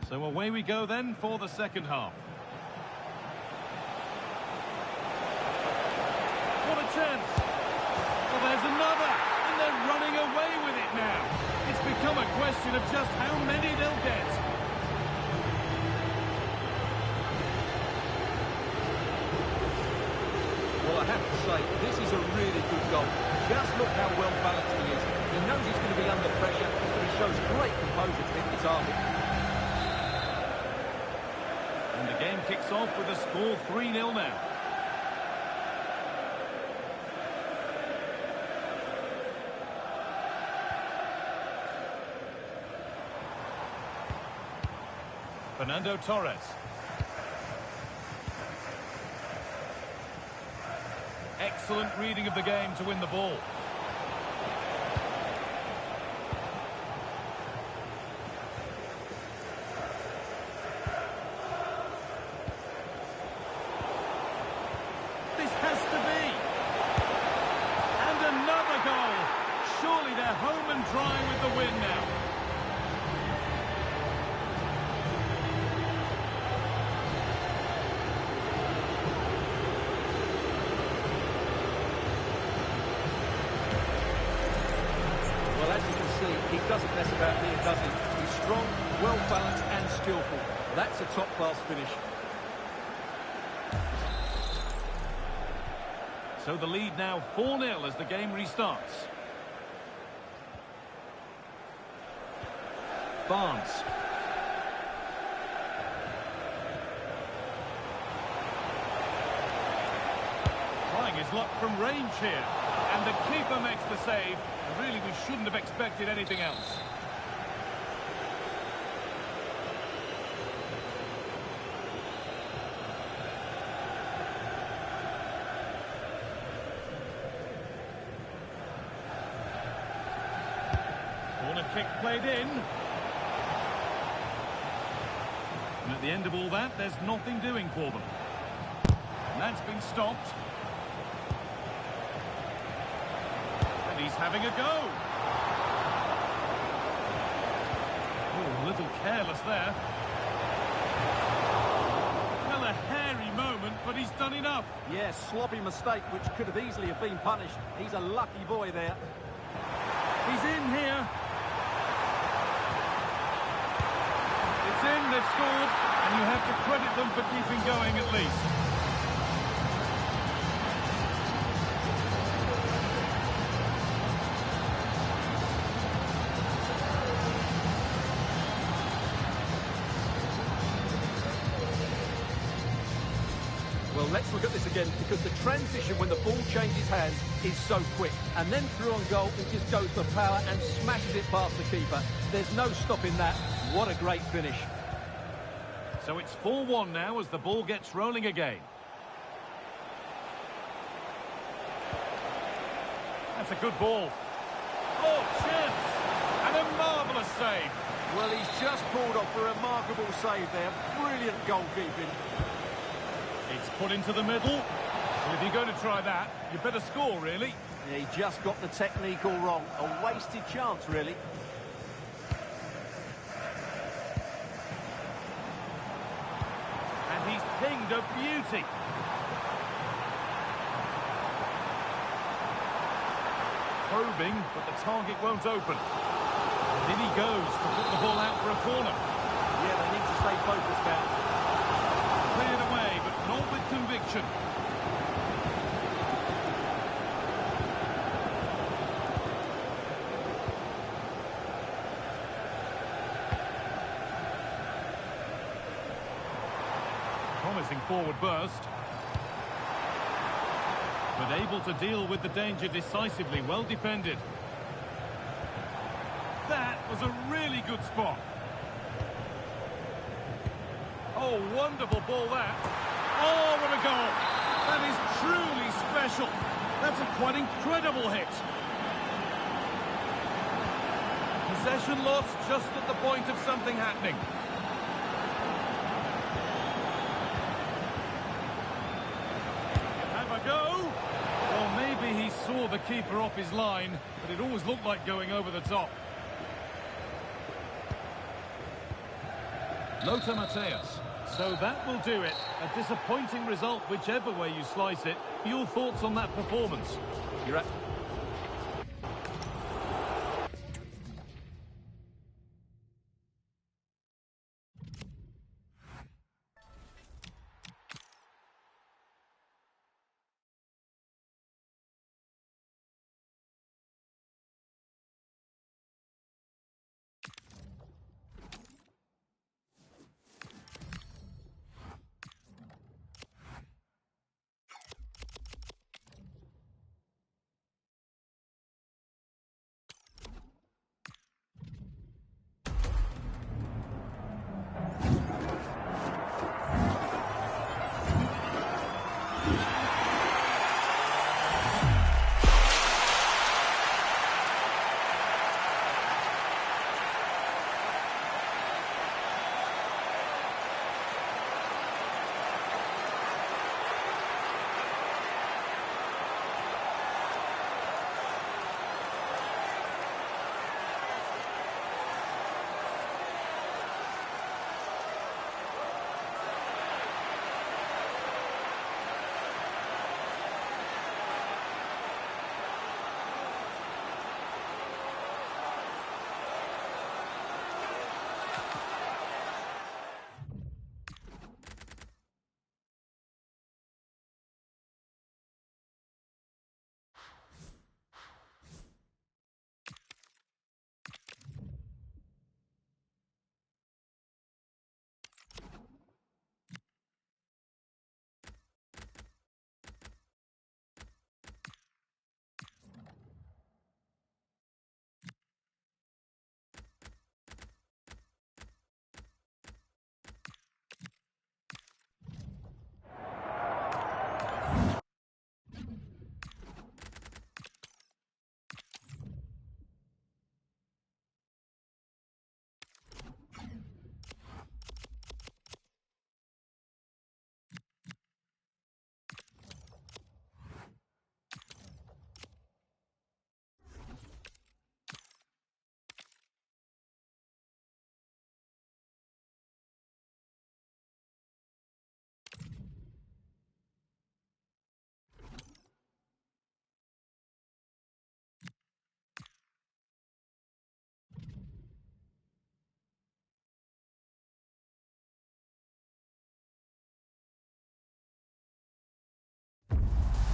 So away we go then for the second half. What a chance! Well, there's another, and they're running away with it now. It's become a question of just how many they'll get. Well, I have to say, this is a really good goal. Just look how well balanced he is. He knows he's going to be under pressure, but he shows great composure to hit the target. And the game kicks off with a score 3-0 now. Fernando Torres. Excellent reading of the game to win the ball. see, he doesn't mess about here, does he? He's strong, well-balanced and skillful. That's a top-class finish. So the lead now 4-0 as the game restarts. Barnes. Trying his luck from range here. And the keeper makes the save. And really, we shouldn't have expected anything else. Corner kick played in. And at the end of all that, there's nothing doing for them. And that's been stopped. And he's having a go. Oh, a little careless there. Well, a hairy moment, but he's done enough. Yes, sloppy mistake, which could have easily have been punished. He's a lucky boy there. He's in here. It's in, they've scored, and you have to credit them for keeping going at least. Well, let's look at this again, because the transition when the ball changes hands is so quick. And then through on goal, it just goes for power and smashes it past the keeper. There's no stopping that. What a great finish. So it's 4-1 now as the ball gets rolling again. That's a good ball. Oh, chance! And a marvellous save. Well, he's just pulled off a remarkable save there. Brilliant goalkeeping. It's put into the middle. Well, if you're going to try that, you better score, really. He just got the technique all wrong. A wasted chance, really. And he's pinged a beauty. Probing, but the target won't open. And in he goes to put the ball out for a corner. Yeah, they need to stay focused now. Cleared away, but not with conviction. Promising forward burst. But able to deal with the danger decisively, well defended. That was a really good spot. Oh, wonderful ball that. Oh, what a goal. That is truly special. That's a quite incredible hit. Possession lost just at the point of something happening. Have a go. Well, maybe he saw the keeper off his line, but it always looked like going over the top. Lothar Matthäus. So that will do it. A disappointing result, whichever way you slice it. Your thoughts on that performance? You're at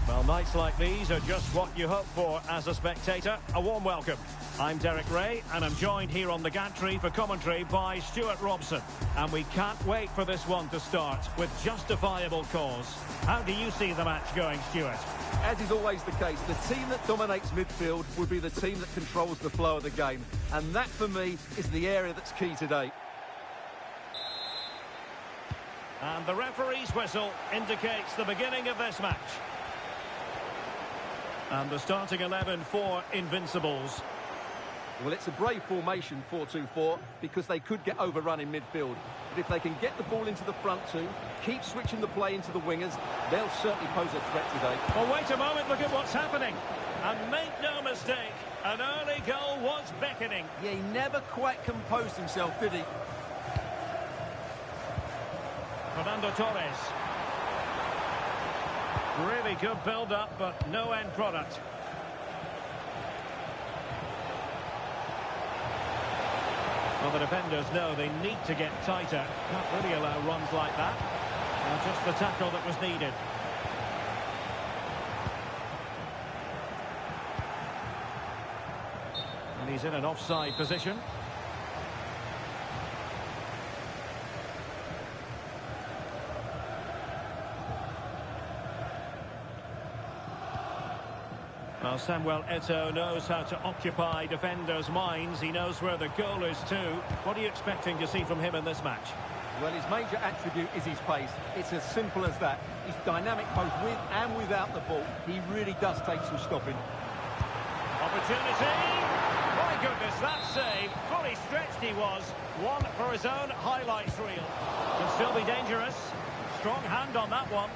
Well, nights like these are just what you hope for as a spectator. A warm welcome. I'm Derek Ray, and I'm joined here on the gantry for commentary by Stuart Robson. And we can't wait for this one to start with justifiable cause. How do you see the match going, Stuart? As is always the case, the team that dominates midfield will be the team that controls the flow of the game. And that, for me, is the area that's key today. And the referee's whistle indicates the beginning of this match. And the starting 11 for Invincibles. Well, it's a brave formation, 4-2-4, because they could get overrun in midfield. But if they can get the ball into the front two, keep switching the play into the wingers, they'll certainly pose a threat today. Well, wait a moment, look at what's happening. And make no mistake, an early goal was beckoning. Yeah, he never quite composed himself, did he? Fernando Torres. Really good build-up, but no end product. Well, the defenders know they need to get tighter. Can't really allow runs like that. Just the tackle that was needed. And he's in an offside position. Well, Samuel Eto'o knows how to occupy defenders' minds. He knows where the goal is too. What are you expecting to see from him in this match? Well, his major attribute is his pace. It's as simple as that. He's dynamic both with and without the ball. He really does take some stopping. Opportunity! My goodness, that save. Fully stretched he was. One for his own highlights reel. Can still be dangerous. Strong hand on that one.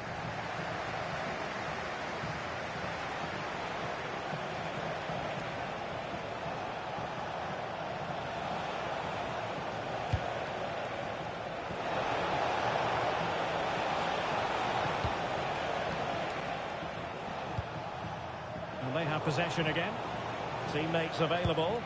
And they have possession again. Teammates available.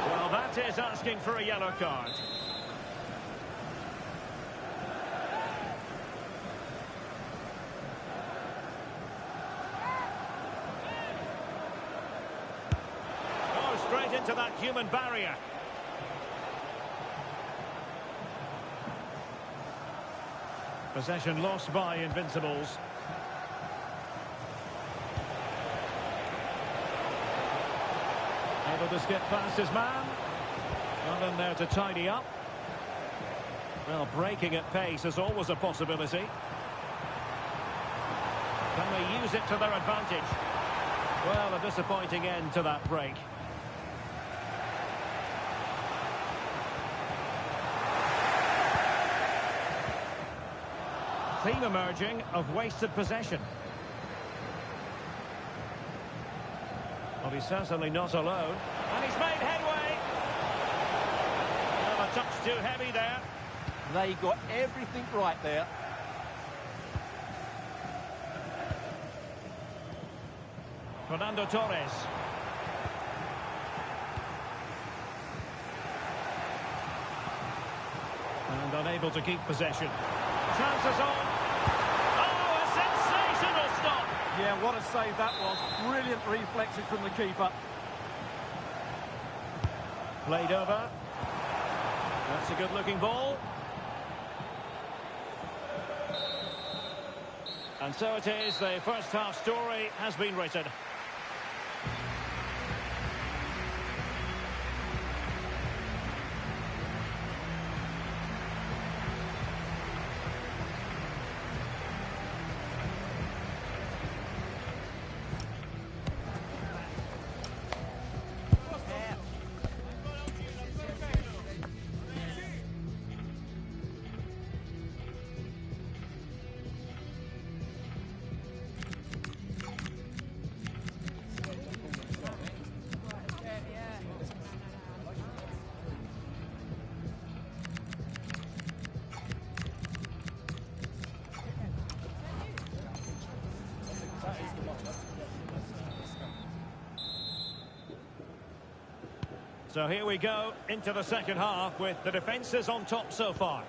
Well, that is asking for a yellow card. Oh, straight into that human barrier. Possession lost by Invincibles. Able to skip past his man. Nothing there to tidy up. Well, breaking at pace is always a possibility. Can they use it to their advantage? Well, a disappointing end to that break. Theme emerging of wasted possession. Well, he's certainly not alone. And he's made headway. Well, a touch too heavy there. They got everything right there. Fernando Torres. And unable to keep possession. Chances on. Oh, a sensational stop. Yeah, what a save that was. Brilliant reflexes from the keeper. Played over. That's a good-looking ball. And so it is, the first half story has been written. So here we go into the second half with the defences on top so far.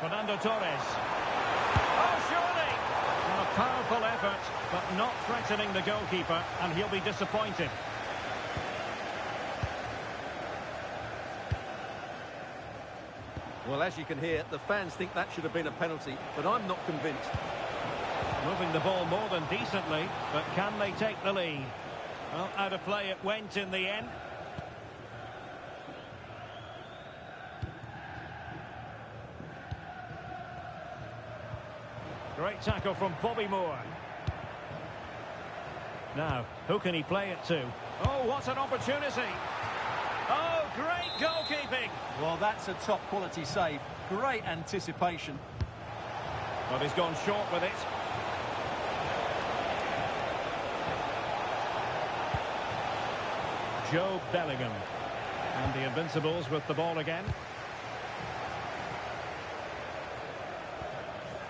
Fernando Torres. Oh, surely! Well, a powerful effort, but not threatening the goalkeeper, and he'll be disappointed. Well, as you can hear, the fans think that should have been a penalty, but I'm not convinced. Moving the ball more than decently, but can they take the lead? Well, out of play it went in the end. Great tackle from Bobby Moore. Now, who can he play it to? Oh, what an opportunity! Oh, great goalkeeping! Well, that's a top-quality save. Great anticipation. But he's gone short with it. Joe Bellingham. And the Invincibles with the ball again.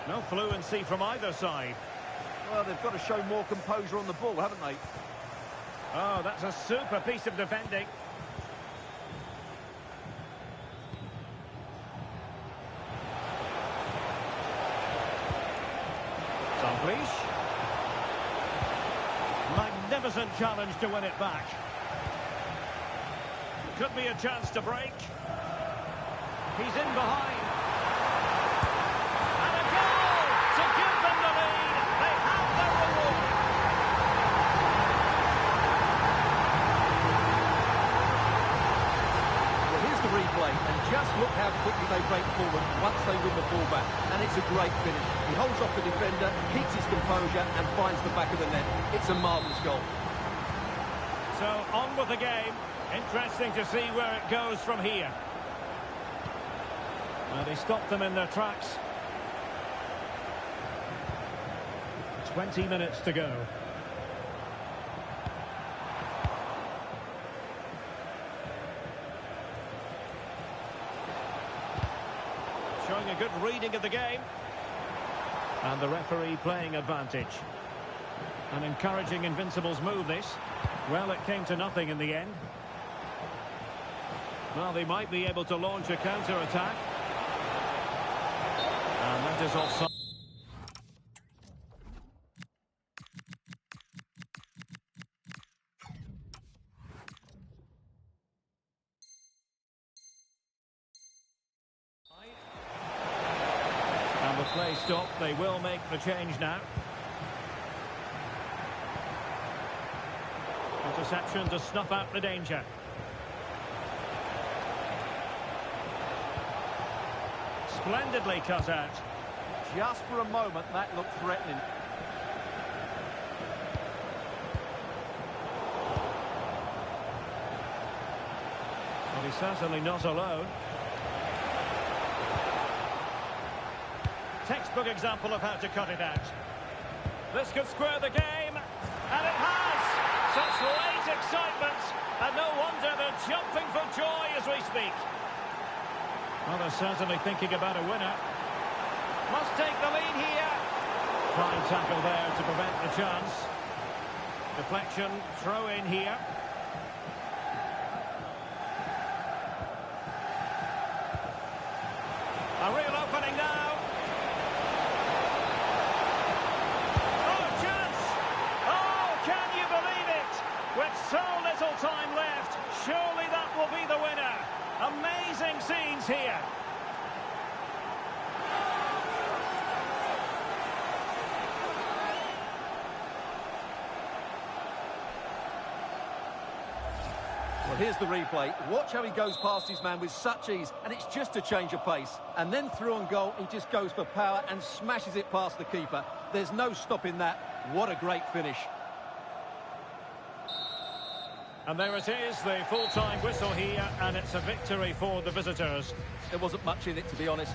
No fluency from either side. Well, they've got to show more composure on the ball, haven't they? Oh, that's a super piece of defending. Dalglish. Magnificent challenge to win it back. Could be a chance to break. He's in behind. And a goal to give them the lead. They have their reward. Well, here's the replay, and just look how quickly they break forward once they win the ball back. And it's a great finish. He holds off the defender, keeps his composure, and finds the back of the net. It's a marvellous goal. So, on with the game. Interesting to see where it goes from here. Well, they stopped them in their tracks. 20 minutes to go. Showing a good reading of the game. And the referee playing advantage. An encouraging Invincibles move, this. Well, it came to nothing in the end. Well, they might be able to launch a counter-attack. And that is offside. And the play stopped. They will make the change now. Interception to snuff out the danger. Splendidly cut out. Just for a moment, that looked threatening. Well, he's certainly not alone. Textbook example of how to cut it out. This could square the game, and it has! Such late excitement, and no wonder they're jumping for joy as we speak. Well, they're certainly thinking about a winner. Must take the lead here. Fine tackle there to prevent the chance. Deflection, throw in here. A real opening now. Oh, chance! Oh, can you believe it? With so little time left, surely that will be the winner. Amazing scenes here. Well, here's the replay. Watch how he goes past his man with such ease, and it's just a change of pace. And then through on goal, he just goes for power and smashes it past the keeper. There's no stopping that. What a great finish. And there it is, the full-time whistle here, and it's a victory for the visitors. There wasn't much in it, to be honest.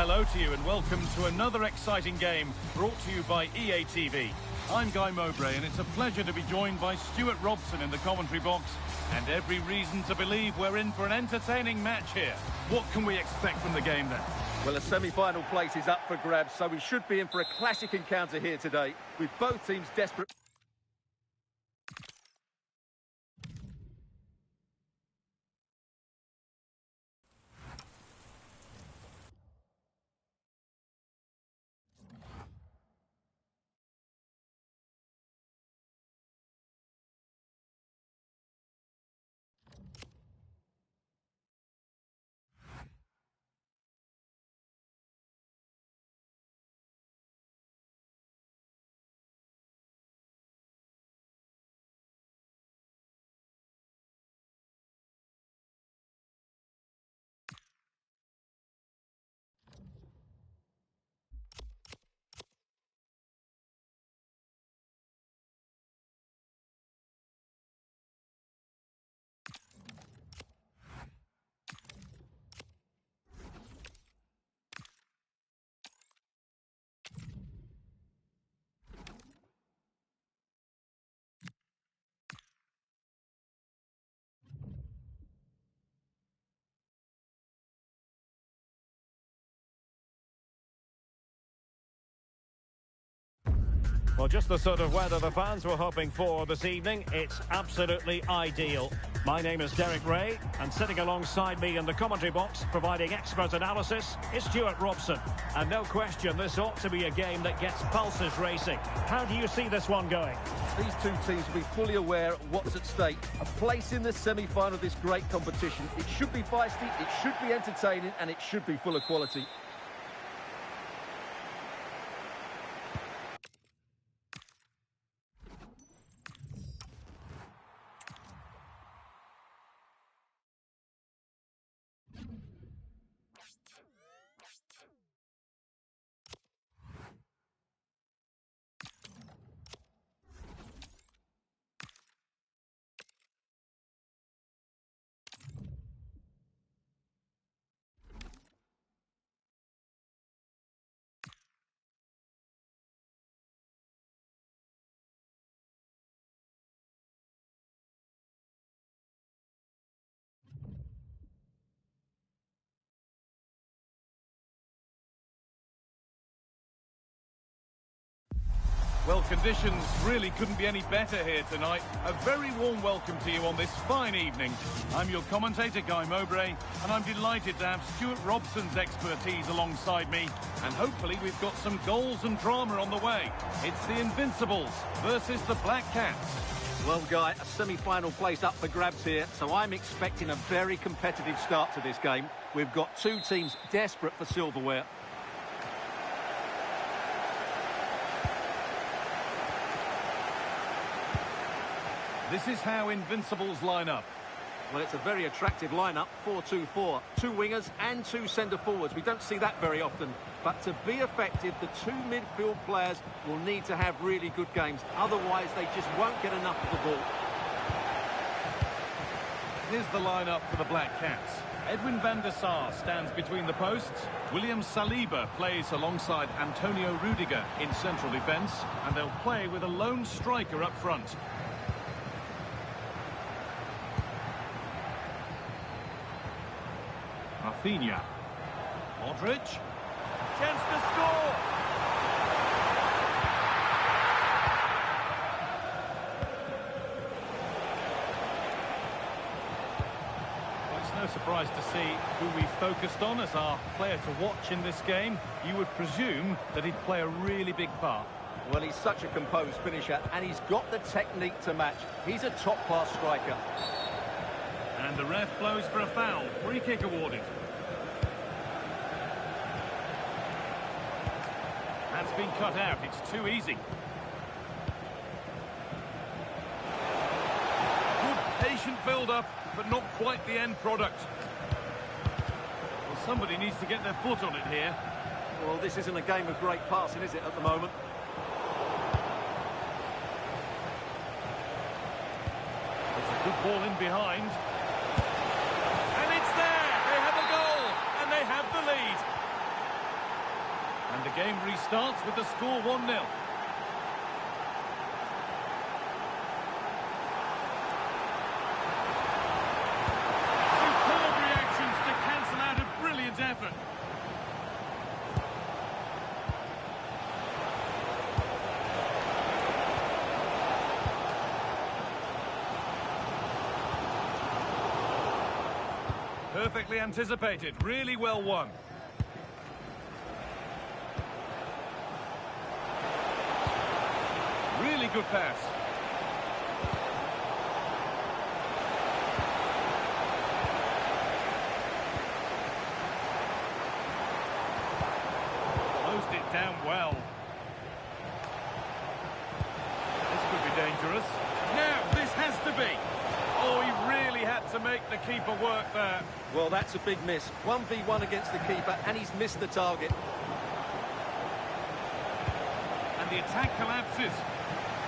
hello to you and welcome to another exciting game brought to you by EA TV. I'm Guy Mowbray and it's a pleasure to be joined by Stuart Robson in the commentary box, and every reason to believe we're in for an entertaining match here. What can we expect from the game then? Well, a semi-final place is up for grabs, so we should be in for a classic encounter here today, with both teams desperate. Well, just the sort of weather the fans were hoping for this evening. It's absolutely ideal. My name is Derek Ray, and sitting alongside me in the commentary box, providing expert analysis, is Stuart Robson. And no question, this ought to be a game that gets pulses racing. How do you see this one going? These two teams will be fully aware of what's at stake. A place in the semi-final of this great competition. It should be feisty, it should be entertaining, and it should be full of quality. Well, conditions really couldn't be any better here tonight. A very warm welcome to you on this fine evening. I'm your commentator, Guy Mowbray, and I'm delighted to have Stuart Robson's expertise alongside me. And hopefully we've got some goals and drama on the way. It's the Invincibles versus the Black Cats. Well, Guy, a semi-final place up for grabs here, so I'm expecting a very competitive start to this game. We've got two teams desperate for silverware. This is how Invincibles line up. Well, it's a very attractive lineup, 4-2-4. Two wingers and two centre-forwards. We don't see that very often. But to be effective, the two midfield players will need to have really good games. Otherwise, they just won't get enough of the ball. Here's the lineup for the Black Cats. Edwin van der Sar stands between the posts. William Saliba plays alongside Antonio Rudiger in central defence. And they'll play with a lone striker up front. Rafinha. Modric. Chance to score! Well, it's no surprise to see who we focused on as our player to watch in this game. You would presume that he'd play a really big part. Well, he's such a composed finisher, and he's got the technique to match. He's a top-class striker. And the ref blows for a foul. Free kick awarded. That's been cut out. It's too easy. Good patient build-up, but not quite the end product. Well, somebody needs to get their foot on it here. Well, this isn't a game of great passing, is it, at the moment? It's a good ball in behind. And it's there! They have a goal, and they have the lead. game restarts with the score 1-0. Superb reactions to cancel out a brilliant effort. Perfectly anticipated, really well won. Really good pass. Closed it down well. This could be dangerous. Now, this has to be. Oh, he really had to make the keeper work there. Well, that's a big miss. 1v1 against the keeper, and he's missed the target. And the attack collapses.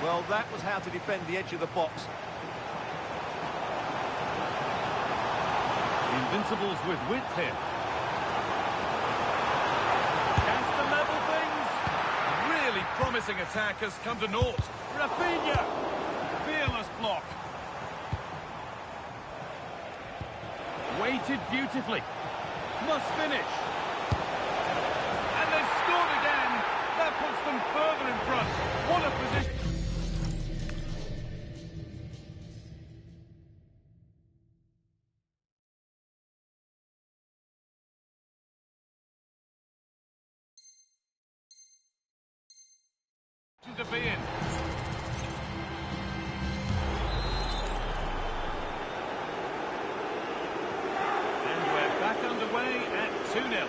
Well, that was how to defend the edge of the box. The Invincibles with width here. Has to level things. Really promising attack has come to naught. Rafinha. Fearless block. Weighted beautifully. Must finish. And they've scored again. That puts them further in front. What a position. To be in. Back underway at 2-0.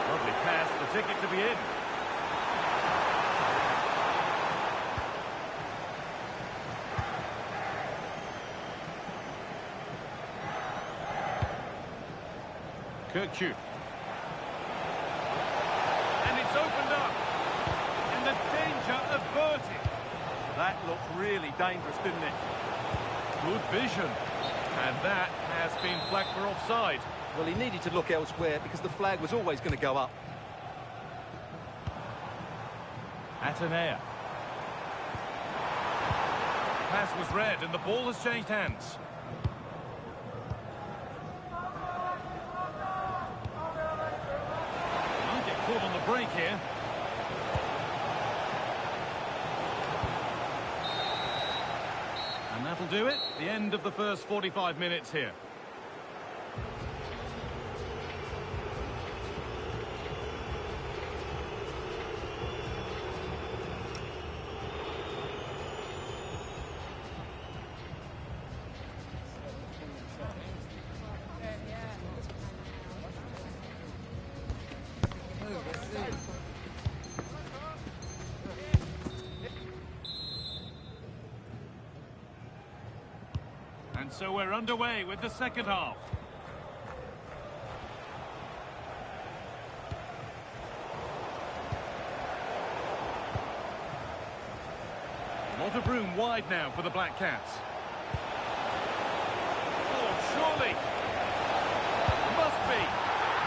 Lovely pass, the ticket to be in. Kirkju. And it's opened up. And the danger averted. That looked really dangerous, didn't it? Good vision. And that has been flagged for offside. Well, he needed to look elsewhere because the flag was always going to go up. Atenea. Pass was read and the ball has changed hands. Might get caught on the break here. And that'll do it. The end of the first 45 minutes here. And so we're underway with the second half. A lot of room wide now for the Black Cats. Oh, surely. Must be.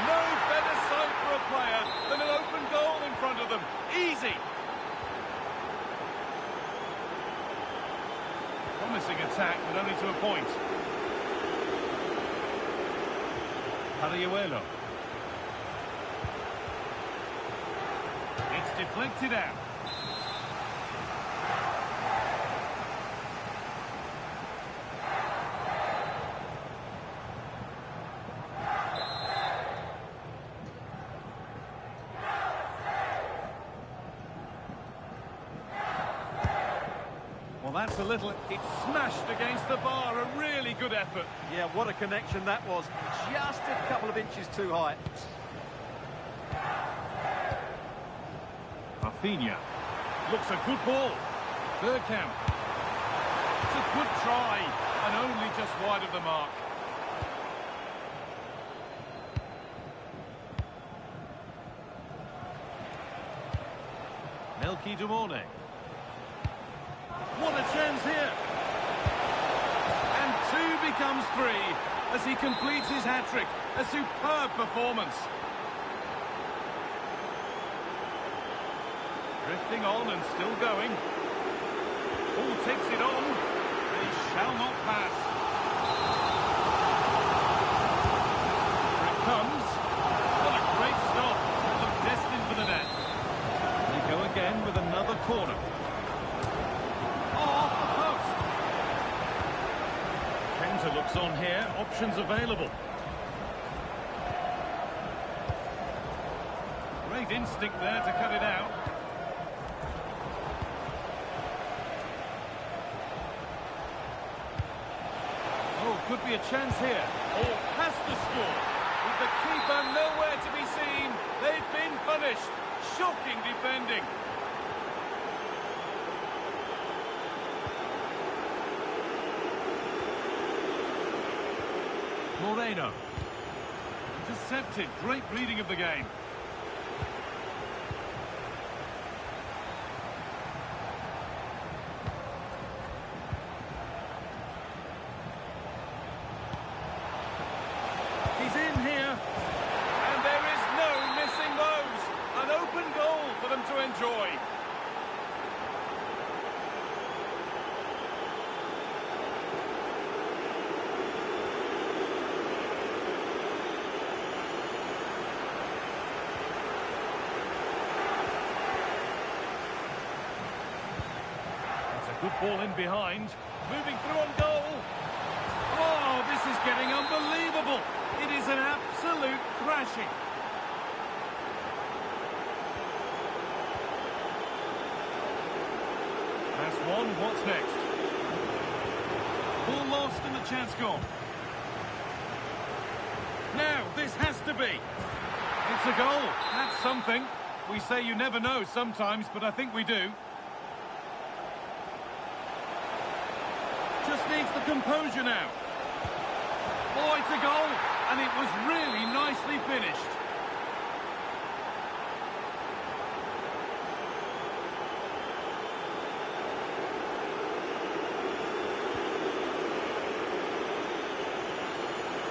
No better sight for a player than an open goal in front of them. Easy. Promising attack, but only to a point. Ariuelo. It's deflected out. Well, that's a little... It's smashed against the bar. A really good effort. Yeah, what a connection that was. Just a couple of inches too high. Rafinha. Looks a good ball. Bergkamp. It's a good try, and only just wide of the mark. Melky Dumorne. What a chance here. And 2 becomes 3 as he completes his hat-trick. A superb performance. Drifting on and still going. All takes it on. They shall not pass. Here it comes. What a great stop. They look destined for the net. They go again with another corner. Oh, off the post. Counter looks on here. Options available. Great instinct there to cut it out. Oh, could be a chance here. Oh, has to score. With the keeper nowhere to be seen, they've been punished. Shocking defending. Moreno. Intercepted. Great reading of the game. He's in here, and there is no missing those. An open goal for them to enjoy. That's a good ball in behind. Moving through on goal. Oh, this is getting unbelievable. It is an absolute thrashing. That's one. What's next? Ball lost and the chance gone. Now, this has to be. It's a goal. That's something. We say you never know sometimes, but I think we do. Just needs the composure now. Oh, it's a goal, and it was really nicely finished.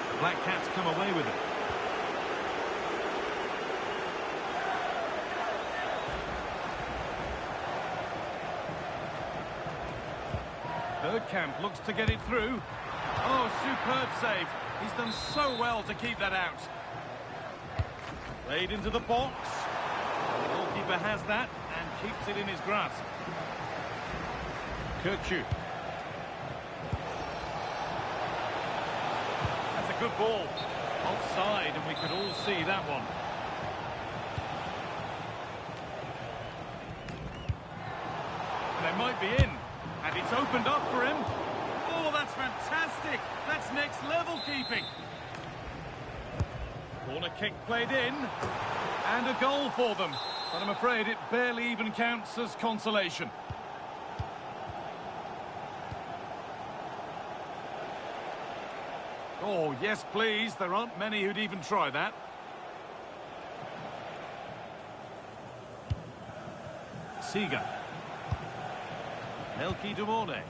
The Black Cats come away with it. Bergkamp looks to get it through. Oh, superb save. He's done so well to keep that out. Played into the box. The goalkeeper has that and keeps it in his grasp. Kirkju. That's a good ball. Offside, and we could all see that one. They might be in. And it's opened up for him. Oh, that's fantastic. That's next level keeping. Corner kick played in. And a goal for them. But I'm afraid it barely even counts as consolation. Oh, yes, please. There aren't many who'd even try that. Seager. Melky Dumorne.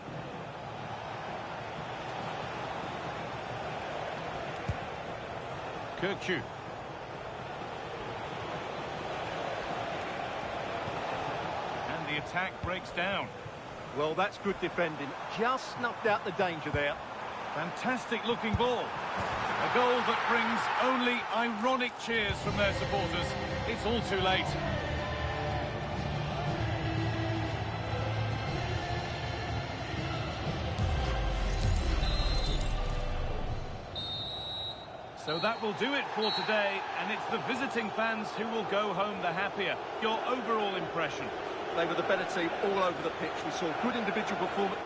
Kirkju. And the attack breaks down. Well, that's good defending. Just snuffed out the danger there. Fantastic looking ball. A goal that brings only ironic cheers from their supporters. It's all too late. So that will do it for today, and it's the visiting fans who will go home the happier. Your overall impression? They were the better team all over the pitch. We saw good individual performance.